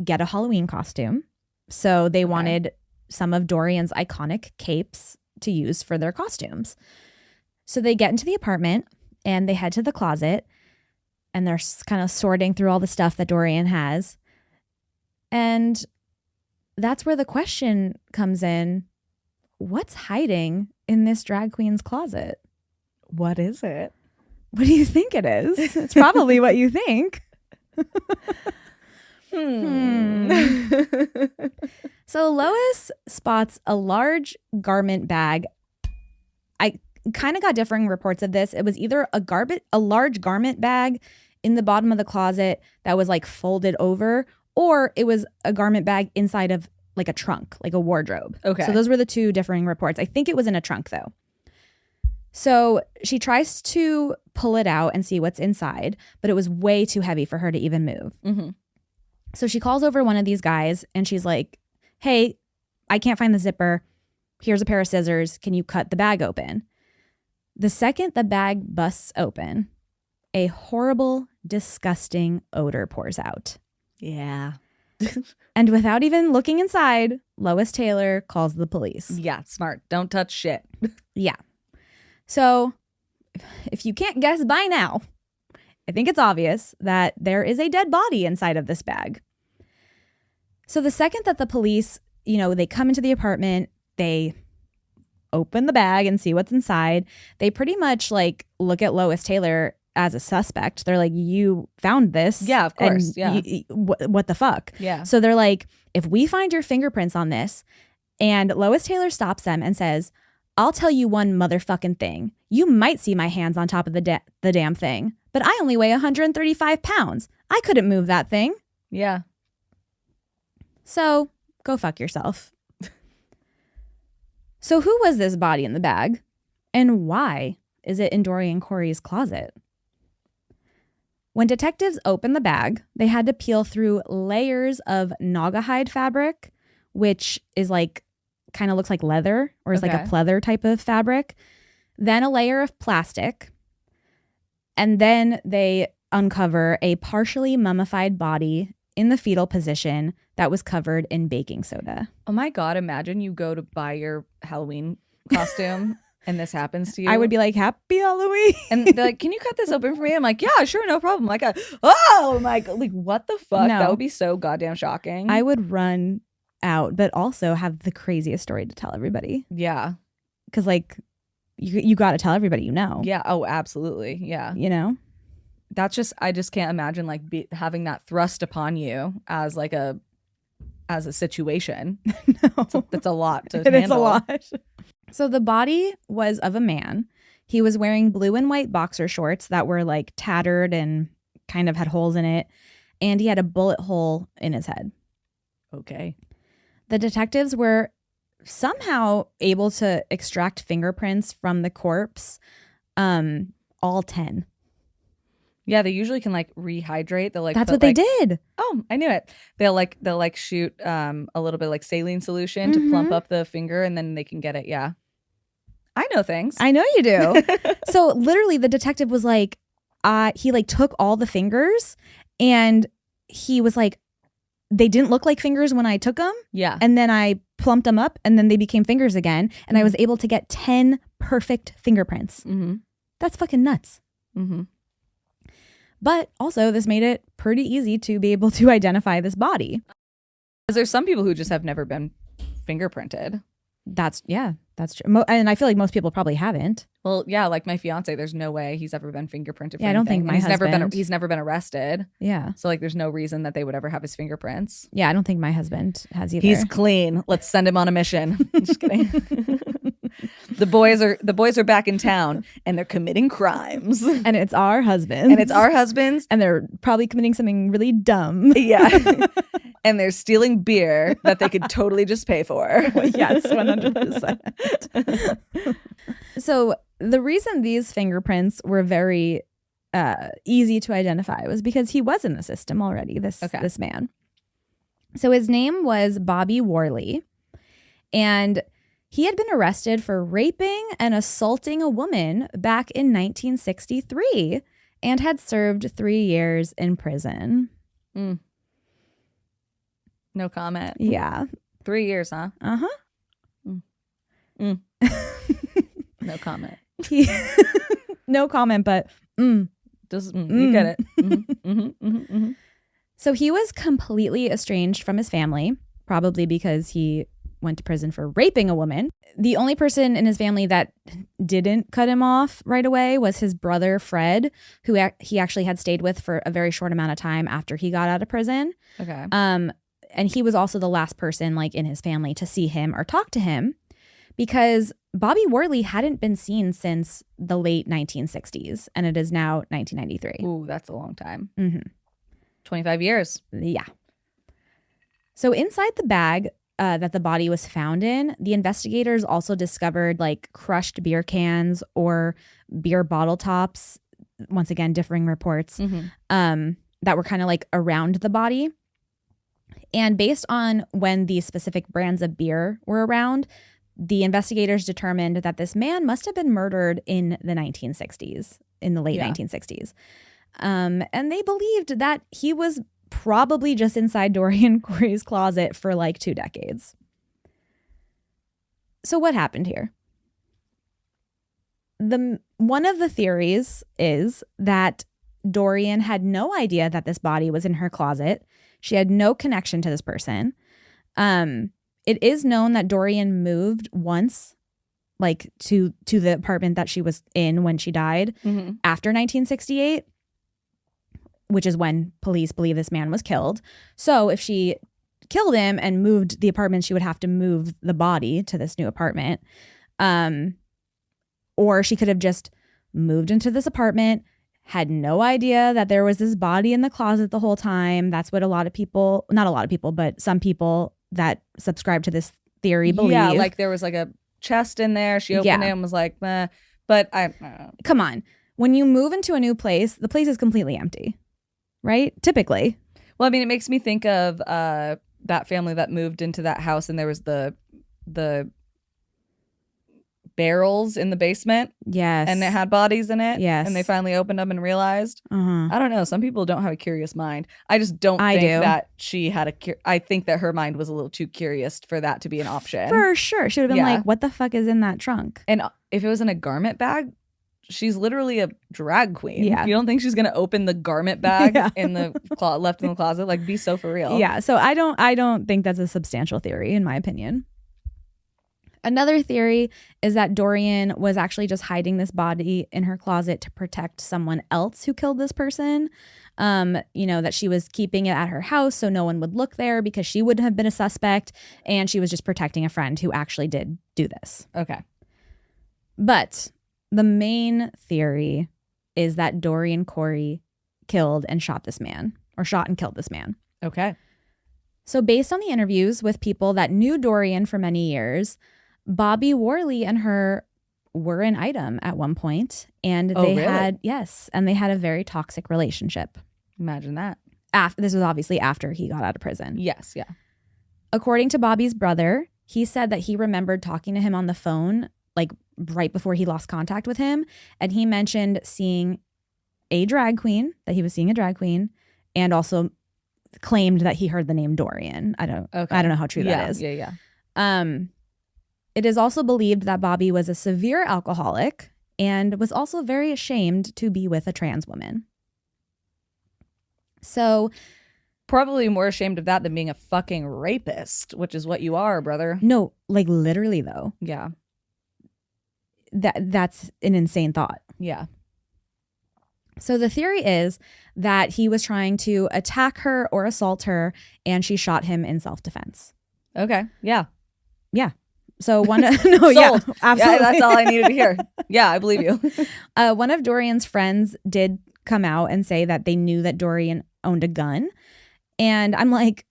B: get a Halloween costume. So they wanted some of Dorian's iconic capes to use for their costumes. So they get into the apartment and they head to the closet and they're kind of sorting through all the stuff that Dorian has. And that's where the question comes in. What's hiding in this drag queen's closet?
A: What is it?
B: What do you think it is? It's probably what you think. So Lois spots a large garment bag. I kind of got differing reports of this. It was either a large garment bag in the bottom of the closet that was like folded over, or it was a garment bag inside of like a trunk, like a wardrobe.
A: Okay.
B: So those were the 2 differing reports. I think it was in a trunk though. So she tries to pull it out and see what's inside, but it was way too heavy for her to even move.
A: Mm-hmm.
B: So she calls over one of these guys and she's like, hey, I can't find the zipper. Here's a pair of scissors. Can you cut the bag open? The second the bag busts open, a horrible, disgusting odor pours out.
A: Yeah.
B: And without even looking inside, Lois Taylor calls the police.
A: Yeah, smart. Don't touch shit.
B: Yeah. So if you can't guess by now, I think it's obvious that there is a dead body inside of this bag. So the second that the police, they come into the apartment, they open the bag and see what's inside. They pretty much like look at Lois Taylor as a suspect. They're like, you found this.
A: Yeah, of course. Yeah.
B: What the fuck?
A: Yeah.
B: So they're like, if we find your fingerprints on this, and Lois Taylor stops them and says, I'll tell you one motherfucking thing. You might see my hands on top of the damn thing, but I only weigh 135 pounds. I couldn't move that thing.
A: Yeah.
B: So go fuck yourself. So who was this body in the bag? And why is it in Dorian Corey's closet? When detectives opened the bag, they had to peel through layers of Naugahyde fabric, which is like, kind of looks like leather, or is like a pleather type of fabric. Then a layer of plastic. And then they uncover a partially mummified body in the fetal position that was covered in baking soda.
A: Oh my God, imagine you go to buy your Halloween costume and this happens to you.
B: I would be like, happy Halloween.
A: And they're like, can you cut this open for me? I'm like, yeah, sure, no problem. Like, oh my God, like what the fuck?
B: No.
A: That would be so goddamn shocking.
B: I would run out, but also have the craziest story to tell everybody.
A: Yeah.
B: Because like, you got to tell everybody you know.
A: Yeah. Oh, absolutely. Yeah.
B: That's
A: just, I just can't imagine like having that thrust upon you as like as a situation.
B: No.
A: That's a lot to
B: It
A: handle.
B: is a lot. So the body was of a man. He was wearing blue and white boxer shorts that were like tattered and kind of had holes in it. And he had a bullet hole in his head.
A: Okay.
B: The detectives were somehow able to extract fingerprints from the corpse, all 10.
A: Yeah, they usually can like rehydrate. They'll like
B: That's what they did.
A: Oh, I knew it. They'll shoot a little bit like saline solution to plump up the finger, and then they can get it. Yeah, I know things.
B: I know you do. So literally the detective was like, he like took all the fingers and he was like, they didn't look like fingers when I took them.
A: Yeah.
B: And then I plumped them up and then they became fingers again. And I was able to get 10 perfect fingerprints.
A: Mm-hmm.
B: That's fucking nuts.
A: Mm-hmm.
B: But also this made it pretty easy to be able to identify this body.
A: There's some people who just have never been fingerprinted.
B: That's true. And I feel like most people probably haven't.
A: Well, yeah, like my fiance, there's no way he's ever been fingerprinted. For
B: Yeah, I don't think
A: anything.
B: my
A: And
B: husband.
A: He's never been arrested.
B: Yeah.
A: So like, there's no reason that they would ever have his fingerprints.
B: Yeah, I don't think my husband has either.
A: He's clean. Let's send him on a mission. Just kidding. The boys are back in town and they're committing crimes.
B: And it's our husbands.
A: And it's our husbands.
B: And they're probably committing something really dumb.
A: Yeah. And they're stealing beer that they could totally just pay for.
B: Yes, 100%. So the reason these fingerprints were very easy to identify was because he was in the system already, this man. So his name was Bobby Worley. And he had been arrested for raping and assaulting a woman back in 1963 and had served 3 years in prison.
A: Mm. No comment.
B: Yeah.
A: 3 years, huh?
B: Uh-huh.
A: Mm. No comment.
B: No comment, but
A: Just you get it. Mm-hmm, mm-hmm, mm-hmm, mm-hmm.
B: So he was completely estranged from his family, probably because he went to prison for raping a woman. The only person in his family that didn't cut him off right away was his brother, Fred, who he actually had stayed with for a very short amount of time after he got out of prison.
A: Okay.
B: And he was also the last person like in his family to see him or talk to him because Bobby Worley hadn't been seen since the late 1960s and it is now 1993.
A: Ooh, that's a long time.
B: Mm-hmm.
A: 25 years.
B: Yeah. So inside the bag that the body was found in, the investigators also discovered like crushed beer cans or beer bottle tops. Once again, differing reports that were kind of like around the body. And based on when these specific brands of beer were around, the investigators determined that this man must have been murdered in the 1960s, in the late 1960s. And they believed that he was probably just inside Dorian Corey's closet for like 2 decades. So what happened here? One of the theories is that Dorian had no idea that this body was in her closet. She had no connection to this person. It is known that Dorian moved once, like to the apartment that she was in when she died after 1968, which is when police believe this man was killed. So if she killed him and moved the apartment, she would have to move the body to this new apartment. Or she could have just moved into this apartment, had no idea that there was this body in the closet the whole time. That's what not a lot of people, but some people that subscribe to this theory believe.
A: Yeah, like there was like a chest in there. She opened it and was like, meh. But
B: come on. When you move into a new place, the place is completely empty, right? Typically.
A: Well, I mean, it makes me think of that family that moved into that house and there was the barrels in the basement.
B: Yes.
A: And it had bodies in it.
B: Yes.
A: And they finally opened them and realized.
B: Uh-huh.
A: I don't know. Some people don't have a curious mind. I just don't think that she had I think that her mind was a little too curious for that to be an option.
B: For sure. She would have been like, what the fuck is in that trunk?
A: And if it was in a garment bag, she's literally a drag queen.
B: Yeah.
A: You don't think she's going to open the garment bag in the left in the closet? Like, be so for real.
B: Yeah. So I don't think that's a substantial theory, in my opinion. Another theory is that Dorian was actually just hiding this body in her closet to protect someone else who killed this person. That she was keeping it at her house so no one would look there because she wouldn't have been a suspect. And she was just protecting a friend who actually did do this.
A: Okay.
B: But the main theory is that Dorian Corey killed and shot this man, or shot and killed this man.
A: Okay.
B: So based on the interviews with people that knew Dorian for many years, Bobby Worley and her were an item at one point, and they had a very toxic relationship.
A: Imagine that.
B: This was obviously after he got out of prison.
A: Yes, yeah.
B: According to Bobby's brother, he said that he remembered talking to him on the phone like right before he lost contact with him. And he mentioned seeing a drag queen, that he was seeing a drag queen, and also claimed that he heard the name Dorian. I don't know how true that is.
A: Yeah.
B: It is also believed that Bobby was a severe alcoholic and was also very ashamed to be with a trans woman. So
A: probably more ashamed of that than being a fucking rapist, which is what you are, brother.
B: No, like literally though.
A: Yeah.
B: That's an insane thought.
A: Yeah.
B: So the theory is that he was trying to attack her or assault her, and she shot him in self-defense.
A: Okay. Yeah.
B: Yeah. So one, no, yeah, absolutely.
A: Yeah, that's all I needed to hear. Yeah, I believe you.
B: One of Dorian's friends did come out and say that they knew that Dorian owned a gun. And I'm like,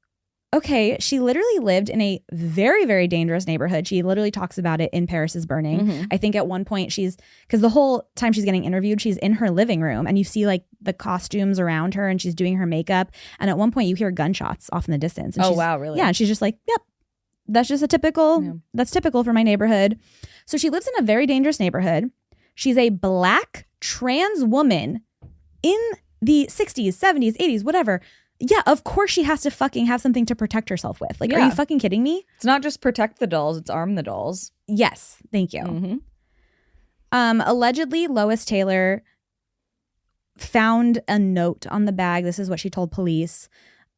B: okay, she literally lived in a very, very dangerous neighborhood. She literally talks about it in Paris is Burning.
A: Mm-hmm.
B: I think at one point because the whole time she's getting interviewed, she's in her living room and you see like the costumes around her and she's doing her makeup. And at one point you hear gunshots off in the distance. And
A: wow, really?
B: Yeah, and she's just like, yep, that's just that's typical for my neighborhood. So she lives in a very dangerous neighborhood. She's a Black trans woman in the 60s, 70s, 80s, whatever. Yeah, of course she has to fucking have something to protect herself with. Like, Are you fucking kidding me?
A: It's not just protect the dolls, it's arm the dolls.
B: Yes, thank you.
A: Mm-hmm.
B: Allegedly, Lois Taylor found a note on the bag. This is what she told police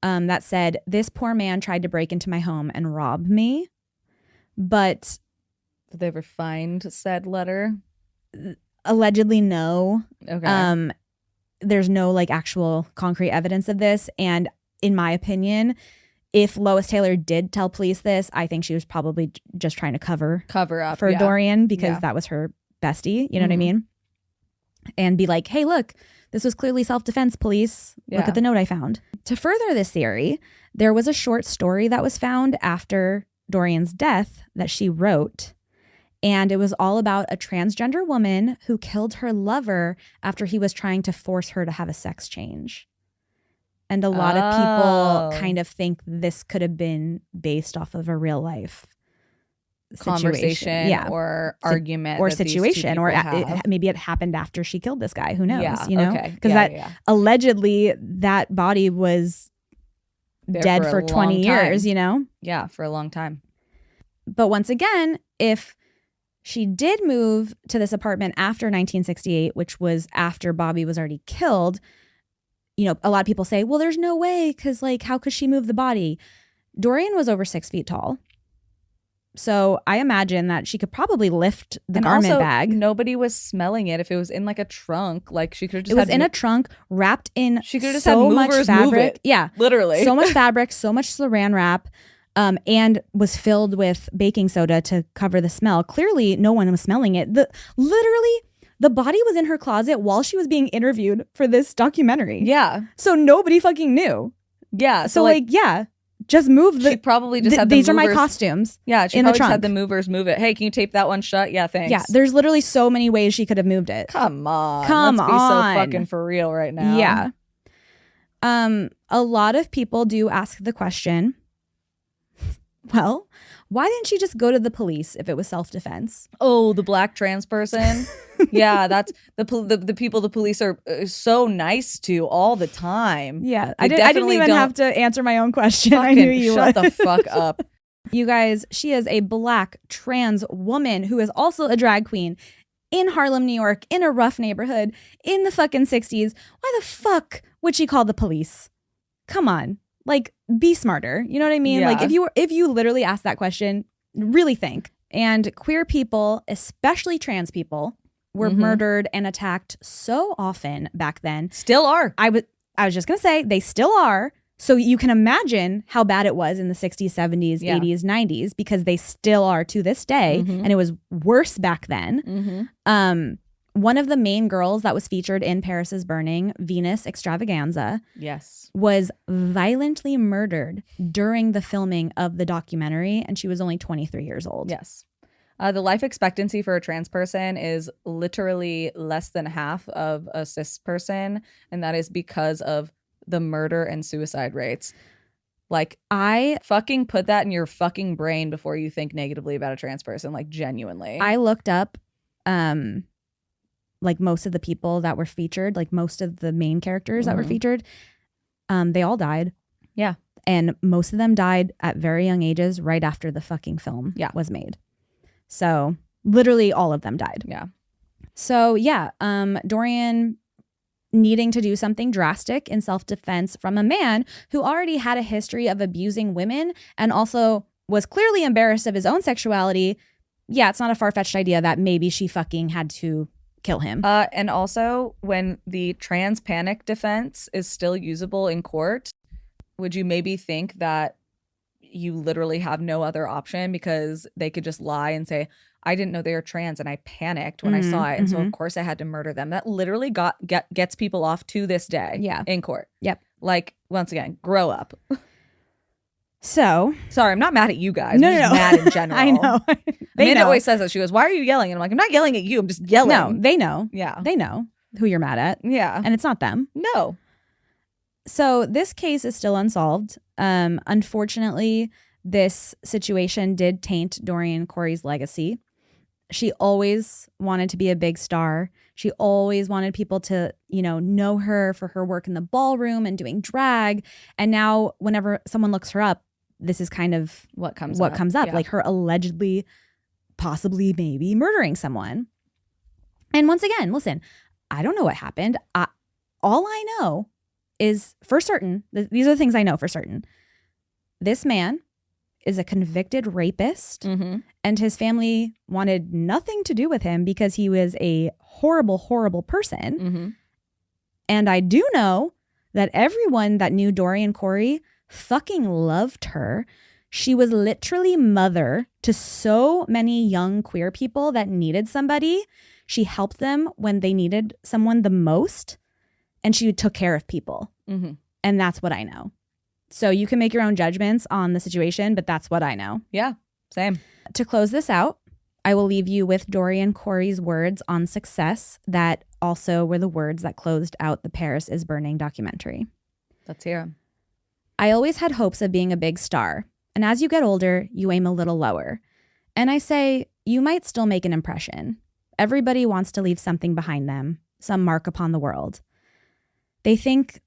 B: that said, "This poor man tried to break into my home and rob me." But
A: did they ever find said letter?
B: Allegedly, no.
A: Okay.
B: There's no like actual concrete evidence of this. And in my opinion, if Lois Taylor did tell police this, I think she was probably just trying to cover
A: up
B: for Dorian because that was her bestie. You know what I mean? And be like, hey, look, this was clearly self-defense, police. Look at the note I found. To further this theory, there was a short story that was found after Dorian's death that she wrote. And it was all about a transgender woman who killed her lover after he was trying to force her to have a sex change. And a lot of people kind of think this could have been based off of a real life
A: conversation or argument
B: or situation, or maybe it happened after she killed this guy. Who knows?
A: Yeah,
B: you know, because allegedly that body was dead for 20 years. You know,
A: for a long time.
B: But once again, if she did move to this apartment after 1968, which was after Bobby was already killed. You know, a lot of people say, well, there's no way because like, how could she move the body? Dorian was over 6 feet tall. So I imagine that she could probably lift the garment bag.
A: Nobody was smelling it. If it was in like a trunk, like she could have just
B: It was in a trunk wrapped in
A: she could have just
B: so
A: had
B: much
A: movers
B: fabric.
A: Move it.
B: Yeah.
A: Literally.
B: So much fabric, so much saran wrap. And was filled with baking soda to cover the smell. Clearly, no one was smelling it. Literally, the body was in her closet while she was being interviewed for this documentary.
A: Yeah.
B: So nobody fucking knew.
A: Yeah.
B: So just move the...
A: She probably just had the
B: these
A: movers.
B: are my costumes.
A: Yeah, she
B: in
A: probably
B: the
A: just
B: trunk.
A: had the movers move it. Hey, can you tape that one shut? Yeah, thanks.
B: Yeah, there's literally so many ways she could have moved it.
A: Come on.
B: Let's
A: be so fucking for real right now.
B: Yeah. A lot of people do ask the question, well, why didn't she just go to the police if it was self-defense?
A: Oh, the Black trans person? Yeah, that's the people the police are so nice to all the time.
B: Yeah, I didn't even have to answer my own question. I knew you
A: would. Shut
B: the
A: fuck up.
B: You guys, she is a Black trans woman who is also a drag queen in Harlem, New York, in a rough neighborhood in the fucking 60s. Why the fuck would she call the police? Come on. Like, be smarter. You know what I mean?
A: Yeah.
B: Like, if you literally ask that question, really think. And queer people, especially trans people, were murdered and attacked so often back then.
A: Still are.
B: I was just gonna say they still are. So you can imagine how bad it was in the 60s, 70s, 80s, 90s, because they still are to this day. And it was worse back then. One of the main girls that was featured in Paris is Burning, Venus Extravaganza, was violently murdered during the filming of the documentary, and she was only 23 years old.
A: Yes. The life expectancy for a trans person is literally less than half of a cis person, and that is because of the murder and suicide rates. Like, I fucking put that in your fucking brain before you think negatively about a trans person, like genuinely.
B: I looked up like most of the people that were featured, like most of the main characters that were featured, they all died.
A: Yeah.
B: And most of them died at very young ages right after the fucking film was made. So literally all of them died.
A: Yeah.
B: So yeah, Dorian needing to do something drastic in self-defense from a man who already had a history of abusing women and also was clearly embarrassed of his own sexuality. Yeah, it's not a far-fetched idea that maybe she fucking had to kill him.
A: And also, when the trans panic defense is still usable in court, would you maybe think that you literally have no other option because they could just lie and say, I didn't know they were trans and I panicked when I saw it. And so, of course, I had to murder them. That literally gets people off to this day in court.
B: Yep.
A: Like, once again, grow up.
B: So.
A: Sorry, I'm not mad at you guys.
B: No,
A: I'm just mad in general.
B: I know.
A: Amanda always says that. She goes, why are you yelling? And I'm like, I'm not yelling at you. I'm just yelling.
B: No, they know.
A: Yeah.
B: They know who you're mad at.
A: Yeah.
B: And it's not them.
A: No.
B: So this case is still unsolved. Unfortunately, this situation did taint Dorian Corey's legacy. She always wanted to be a big star. She always wanted people to, know her for her work in the ballroom and doing drag. And now whenever someone looks her up, this is kind of
A: what comes
B: up.
A: Yeah.
B: Like her allegedly, possibly, maybe murdering someone. And once again, listen, I don't know what happened. All I know is for certain, these are the things I know for certain. This man is a convicted rapist, and his family wanted nothing to do with him because he was a horrible, horrible person. And I do know that everyone that knew Dorian Corey fucking loved her. She was literally mother to so many young queer people that needed somebody. She helped them when they needed someone the most, and she took care of people. And that's what I know. So you can make your own judgments on the situation, but that's what I know.
A: Yeah, same.
B: To close this out, I will leave you with Dorian Corey's words on success that also were the words that closed out the Paris is Burning documentary.
A: Let's hear them.
B: I always had hopes of being a big star, and as you get older, you aim a little lower. And I say, you might still make an impression. Everybody wants to leave something behind them, some mark upon the world. They think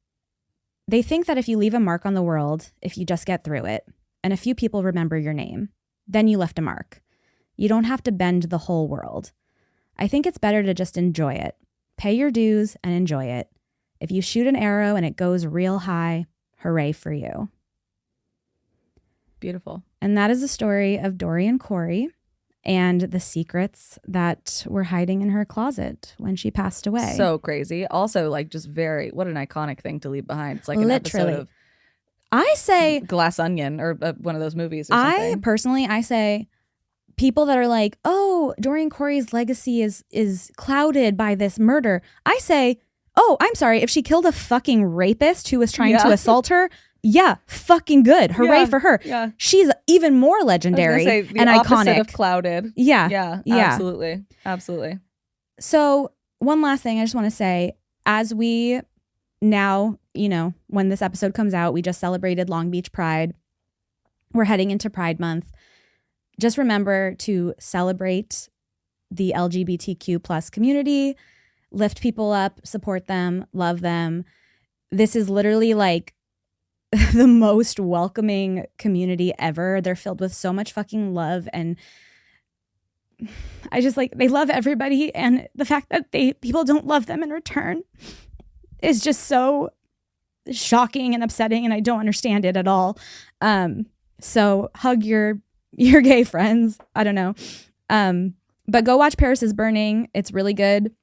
B: that if you leave a mark on the world, if you just get through it, and a few people remember your name, then you left a mark. You don't have to bend the whole world. I think it's better to just enjoy it. Pay your dues and enjoy it. If you shoot an arrow and it goes real high, hooray for you.
A: Beautiful.
B: And that is the story of Dorian Corey and the secrets that were hiding in her closet when she passed away.
A: So crazy. Also, like, just what an iconic thing to leave behind. It's like an
B: literally
A: episode of
B: I say
A: Glass Onion or one of those movies or something.
B: I say people that are like, oh, Dorian Corey's legacy is clouded by this murder. I say, oh, I'm sorry. If she killed a fucking rapist who was trying to assault her, yeah, fucking good. Hooray for her.
A: Yeah.
B: She's even more legendary and iconic.
A: Of clouded.
B: Yeah.
A: Absolutely. Absolutely.
B: So one last thing I just want to say, as we now, when this episode comes out, we just celebrated Long Beach Pride. We're heading into Pride Month. Just remember to celebrate the LGBTQ plus community, lift people up, support them, love them. This is literally like the most welcoming community ever. They're filled with so much fucking love, and I just they love everybody, and the fact that people don't love them in return is just so shocking and upsetting, and I don't understand it at all. So hug your gay friends. I don't know. But go watch Paris is Burning. It's really good.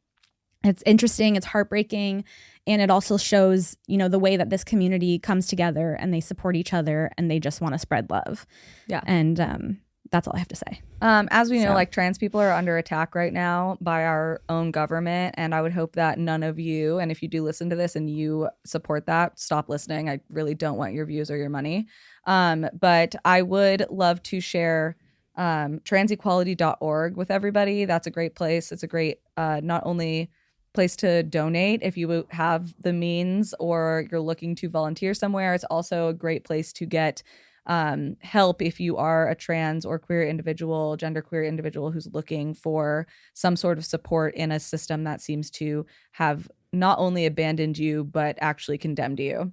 B: It's interesting. It's heartbreaking. And it also shows, the way that this community comes together and they support each other and they just want to spread love. Yeah. And that's all I have to say.
A: As we know, trans people are under attack right now by our own government. And I would hope that none of you, and if you do listen to this and you support that, stop listening. I really don't want your views or your money. But I would love to share transequality.org with everybody. That's a great place. It's a great not only place to donate if you have the means or you're looking to volunteer somewhere. It's also a great place to get help if you are a trans or queer individual, genderqueer individual who's looking for some sort of support in a system that seems to have not only abandoned you, but actually condemned you.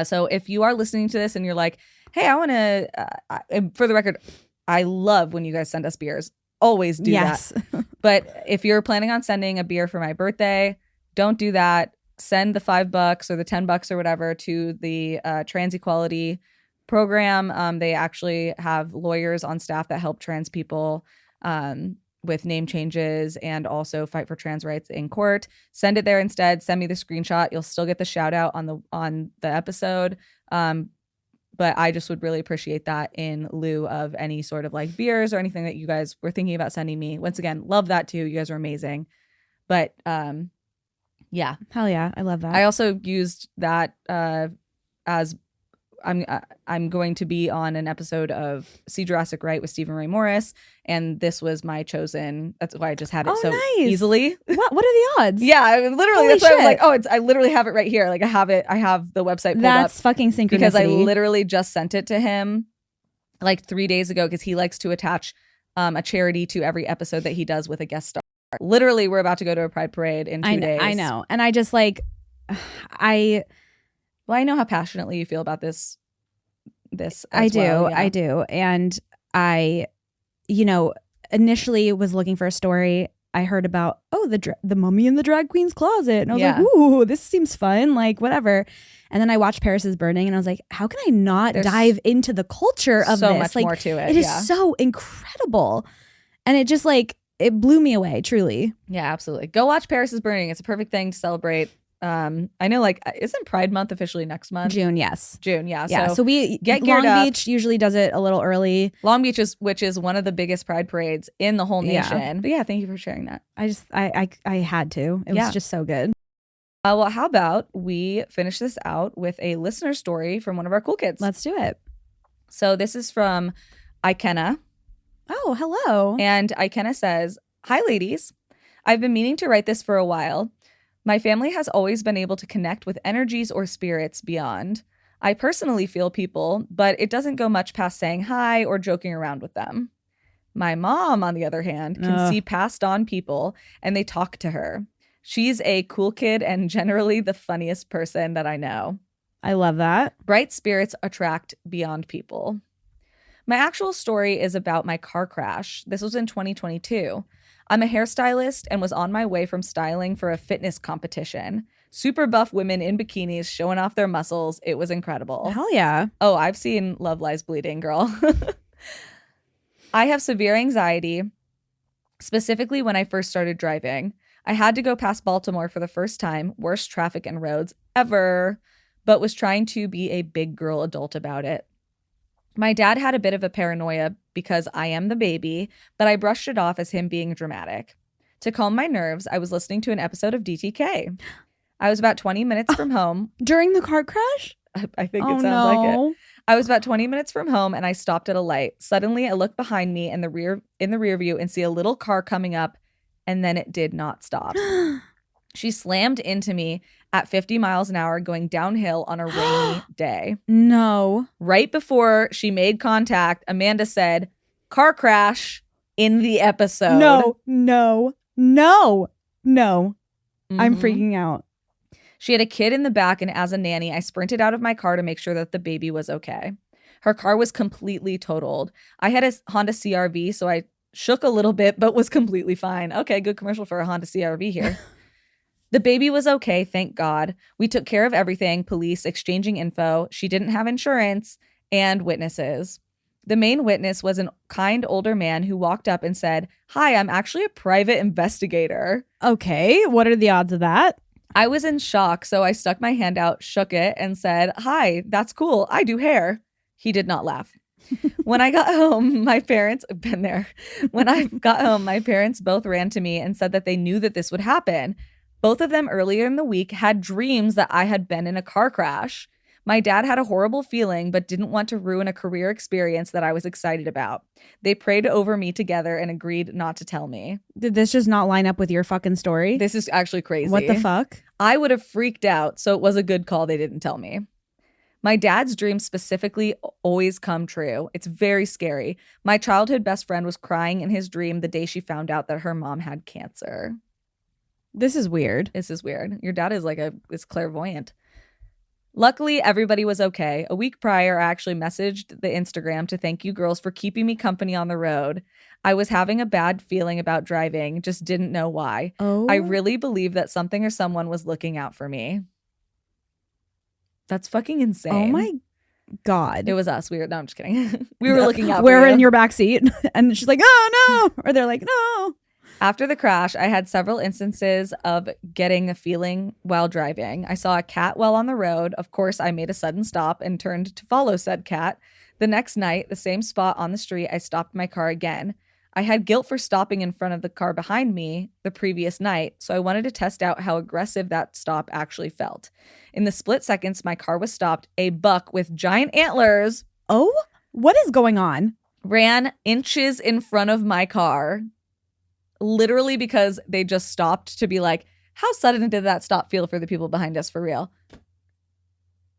A: So if you are listening to this and you're like, hey, I want to, for the record, I love when you guys send us beers. Always do that. But if you're planning on sending a beer for my birthday, don't do that. Send the $5 or the $10 or whatever to the Trans Equality program. They actually have lawyers on staff that help trans people with name changes and also fight for trans rights in court. Send it there instead. Send me the screenshot. You'll still get the shout out on the episode. But I just would really appreciate that in lieu of any sort of like beers or anything that you guys were thinking about sending me. Once again, love that too. You guys are amazing. But yeah.
B: Hell yeah. I love that.
A: I also used that as I'm going to be on an episode of See Jurassic Right with Stephen Ray Morris, and this was my chosen. That's why I just had it so easily.
B: What are the odds?
A: Yeah, literally.
B: Holy
A: that's why I was
B: shit.
A: like, I literally have it right here. Like I have it. I have the website pulled up.
B: That's fucking synchronicity.
A: Because I literally just sent it to him like 3 days ago because he likes to attach a charity to every episode that he does with a guest star. Literally, we're about to go to a Pride Parade in 2 days.
B: I know. And I just like,
A: Well, I know how passionately you feel about this.
B: I do.
A: Well, yeah.
B: I do. And I, initially was looking for a story. I heard about, the mummy in the drag queen's closet. And I was like, ooh, this seems fun. Like, whatever. And then I watched Paris is Burning and I was like, how can I not dive into the culture of
A: so
B: this?
A: Much
B: like,
A: more to it.
B: It is so incredible. And it just like, it blew me away, truly.
A: Yeah, absolutely. Go watch Paris is Burning. It's a perfect thing to celebrate. I know, like, isn't Pride Month officially next month?
B: June, yes.
A: June, yeah.
B: So we
A: get geared
B: Long
A: up.
B: Beach usually does it a little early.
A: Long Beach which is one of the biggest Pride parades in the whole nation.
B: Yeah.
A: But yeah, thank you for sharing that.
B: I had to. It was just so good.
A: Well, how about we finish this out with a listener story from one of our cool kids?
B: Let's do it.
A: So this is from Ikenna.
B: Oh, hello.
A: And Ikenna says, "Hi, ladies. I've been meaning to write this for a while. My family has always been able to connect with energies or spirits beyond. I personally feel people, but it doesn't go much past saying hi or joking around with them. My mom, on the other hand, can see passed on people and they talk to her. She's a cool kid and generally the funniest person that I know.
B: I love that.
A: Bright spirits attract beyond people. My actual story is about my car crash. This was in 2022. I'm a hairstylist and was on my way from styling for a fitness competition. Super buff women in bikinis showing off their muscles. It was incredible.
B: Hell yeah.
A: Oh, I've seen Love Lies Bleeding, girl. I have severe anxiety, specifically when I first started driving. I had to go past Baltimore for the first time, worst traffic and roads ever, but was trying to be a big girl adult about it. My dad had a bit of a paranoia because I am the baby, but I brushed it off as him being dramatic. To calm my nerves, I was listening to an episode of DTK. I was about 20 minutes from home.
B: During the car crash?
A: I think it sounds like it. I was about 20 minutes from home and I stopped at a light. Suddenly, I look behind me in the rear view and see a little car coming up, and then it did not stop. She slammed into me at 50 miles an hour going downhill on a rainy day.
B: No.
A: Right before she made contact, Amanda said, "Car crash," in the episode.
B: No.
A: Mm-hmm.
B: I'm freaking out.
A: She had a kid in the back, and as a nanny, I sprinted out of my car to make sure that the baby was okay. Her car was completely totaled. I had a Honda CR-V, so I shook a little bit, but was completely fine. Okay, good commercial for a Honda CR-V here. The baby was okay, thank God. We took care of everything, police exchanging info. She didn't have insurance, and witnesses. The main witness was a kind older man who walked up and said, "Hi, I'm actually a private investigator."
B: Okay, what are the odds of that?
A: I was in shock, so I stuck my hand out, shook it, and said, "Hi, that's cool. I do hair." He did not laugh. When I got home, my parents both ran to me and said that they knew that this would happen. Both of them earlier in the week had dreams that I had been in a car crash. My dad had a horrible feeling, but didn't want to ruin a career experience that I was excited about. They prayed over me together and agreed not to tell me.
B: Did this just not line up with your fucking story?
A: This is actually crazy.
B: What the fuck?
A: I would have freaked out, so it was a good call they didn't tell me. My dad's dreams specifically always come true. It's very scary. My childhood best friend was crying in his dream the day she found out that her mom had cancer.
B: This is weird.
A: This is weird. Your dad is clairvoyant. Luckily, everybody was okay. A week prior, I actually messaged the Instagram to thank you girls for keeping me company on the road. I was having a bad feeling about driving, just didn't know why.
B: Oh.
A: I really believe that something or someone was looking out for me. That's fucking insane.
B: Oh my God.
A: It was us. No, I'm just kidding. We were looking out for
B: We're
A: you.
B: in your backseat. And she's like, oh no. Or they're like, no.
A: After the crash, I had several instances of getting a feeling while driving. I saw a cat while on the road. Of course, I made a sudden stop and turned to follow said cat. The next night, the same spot on the street, I stopped my car again. I had guilt for stopping in front of the car behind me the previous night, so I wanted to test out how aggressive that stop actually felt. In the split seconds my car was stopped, a buck with giant antlers,
B: oh, what is going on?
A: Ran inches in front of my car. Literally because they just stopped to be like, how sudden did that stop feel for the people behind us for real?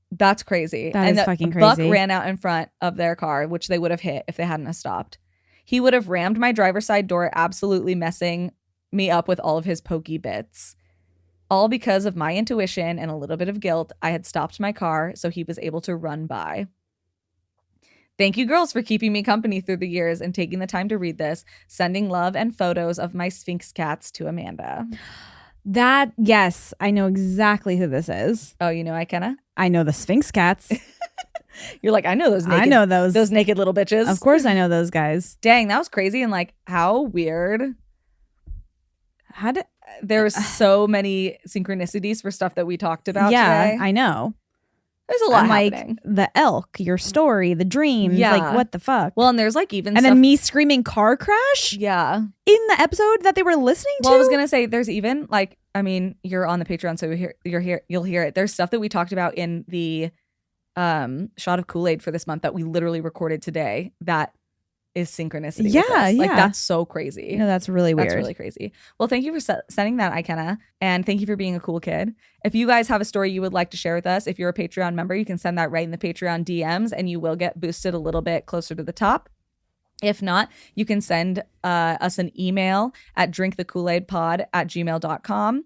A: That's crazy.
B: That is fucking crazy.
A: Buck ran out in front of their car, which they would have hit if they hadn't have stopped. He would have rammed my driver's side door, absolutely messing me up with all of his pokey bits. All because of my intuition and a little bit of guilt. I had stopped my car so he was able to run by. Thank you, girls, for keeping me company through the years and taking the time to read this. Sending love and photos of my Sphinx cats to Amanda.
B: Yes, I know exactly who this is.
A: Oh, you know Ikenna?
B: I know the Sphinx cats.
A: You're like, I know those naked,
B: I know those
A: naked little bitches.
B: Of course I know those guys.
A: Dang, that was crazy. And like, how weird. There's so many synchronicities for stuff that we talked about today.
B: I know.
A: There's a lot
B: Like
A: happening.
B: the elk, your story, the dreams.
A: Yeah.
B: Like, what the fuck?
A: Well, and there's like even
B: and
A: stuff,
B: then me screaming car crash
A: yeah,
B: in the episode that they were listening to.
A: Well, I was gonna say there's even like, I mean, you're on the Patreon, so you'll hear it. There's stuff that we talked about in the shot of Kool-Aid for this month that we literally recorded today that is synchronicity.
B: Yeah,
A: with this. Like
B: yeah.
A: that's so crazy.
B: No, that's really weird.
A: That's really crazy. Well, thank you for sending that, Ikenna, and thank you for being a cool kid. If you guys have a story you would like to share with us, if you're a Patreon member, you can send that right in the Patreon DMs and you will get boosted a little bit closer to the top. If not, you can send us an email at drinkthekoolaidpod@gmail.com.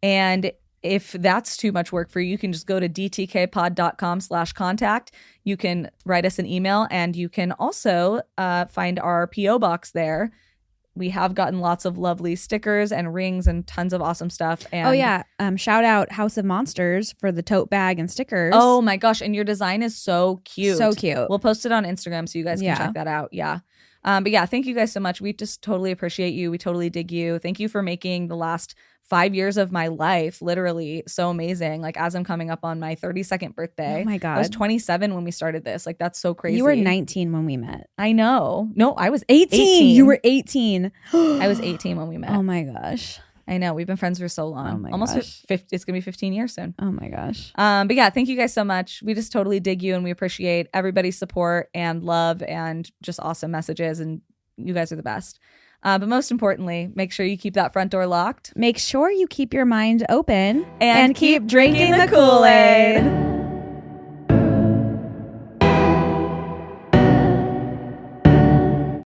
A: And if that's too much work for you, you can just go to dtkpod.com/contact. You can write us an email and you can also find our P.O. box there. We have gotten lots of lovely stickers and rings and tons of awesome stuff. And
B: oh, yeah. Shout out House of Monsters for the tote bag and stickers.
A: Oh, my gosh. And your design is so cute.
B: So cute.
A: We'll post it on Instagram so you guys can check that out. Yeah. But yeah, thank you guys so much. We just totally appreciate you. We totally dig you. Thank you for making the last 5 years of my life literally so amazing. Like as I'm coming up on my 32nd birthday.
B: Oh my God.
A: I was 27 when we started this. Like that's so crazy.
B: You were 19 when we met.
A: I know. No, I was
B: 18. You were 18.
A: I was 18 when we met.
B: Oh my gosh.
A: I know. We've been friends for so long.
B: Oh my
A: Almost
B: gosh.
A: 50, it's going to be 15 years soon.
B: Oh my gosh.
A: But yeah, thank you guys so much. We just totally dig you and we appreciate everybody's support and love and just awesome messages. And you guys are the best. But most importantly, make sure you keep that front door locked.
B: Make sure you keep your mind open
A: And keep drinking the Kool-Aid.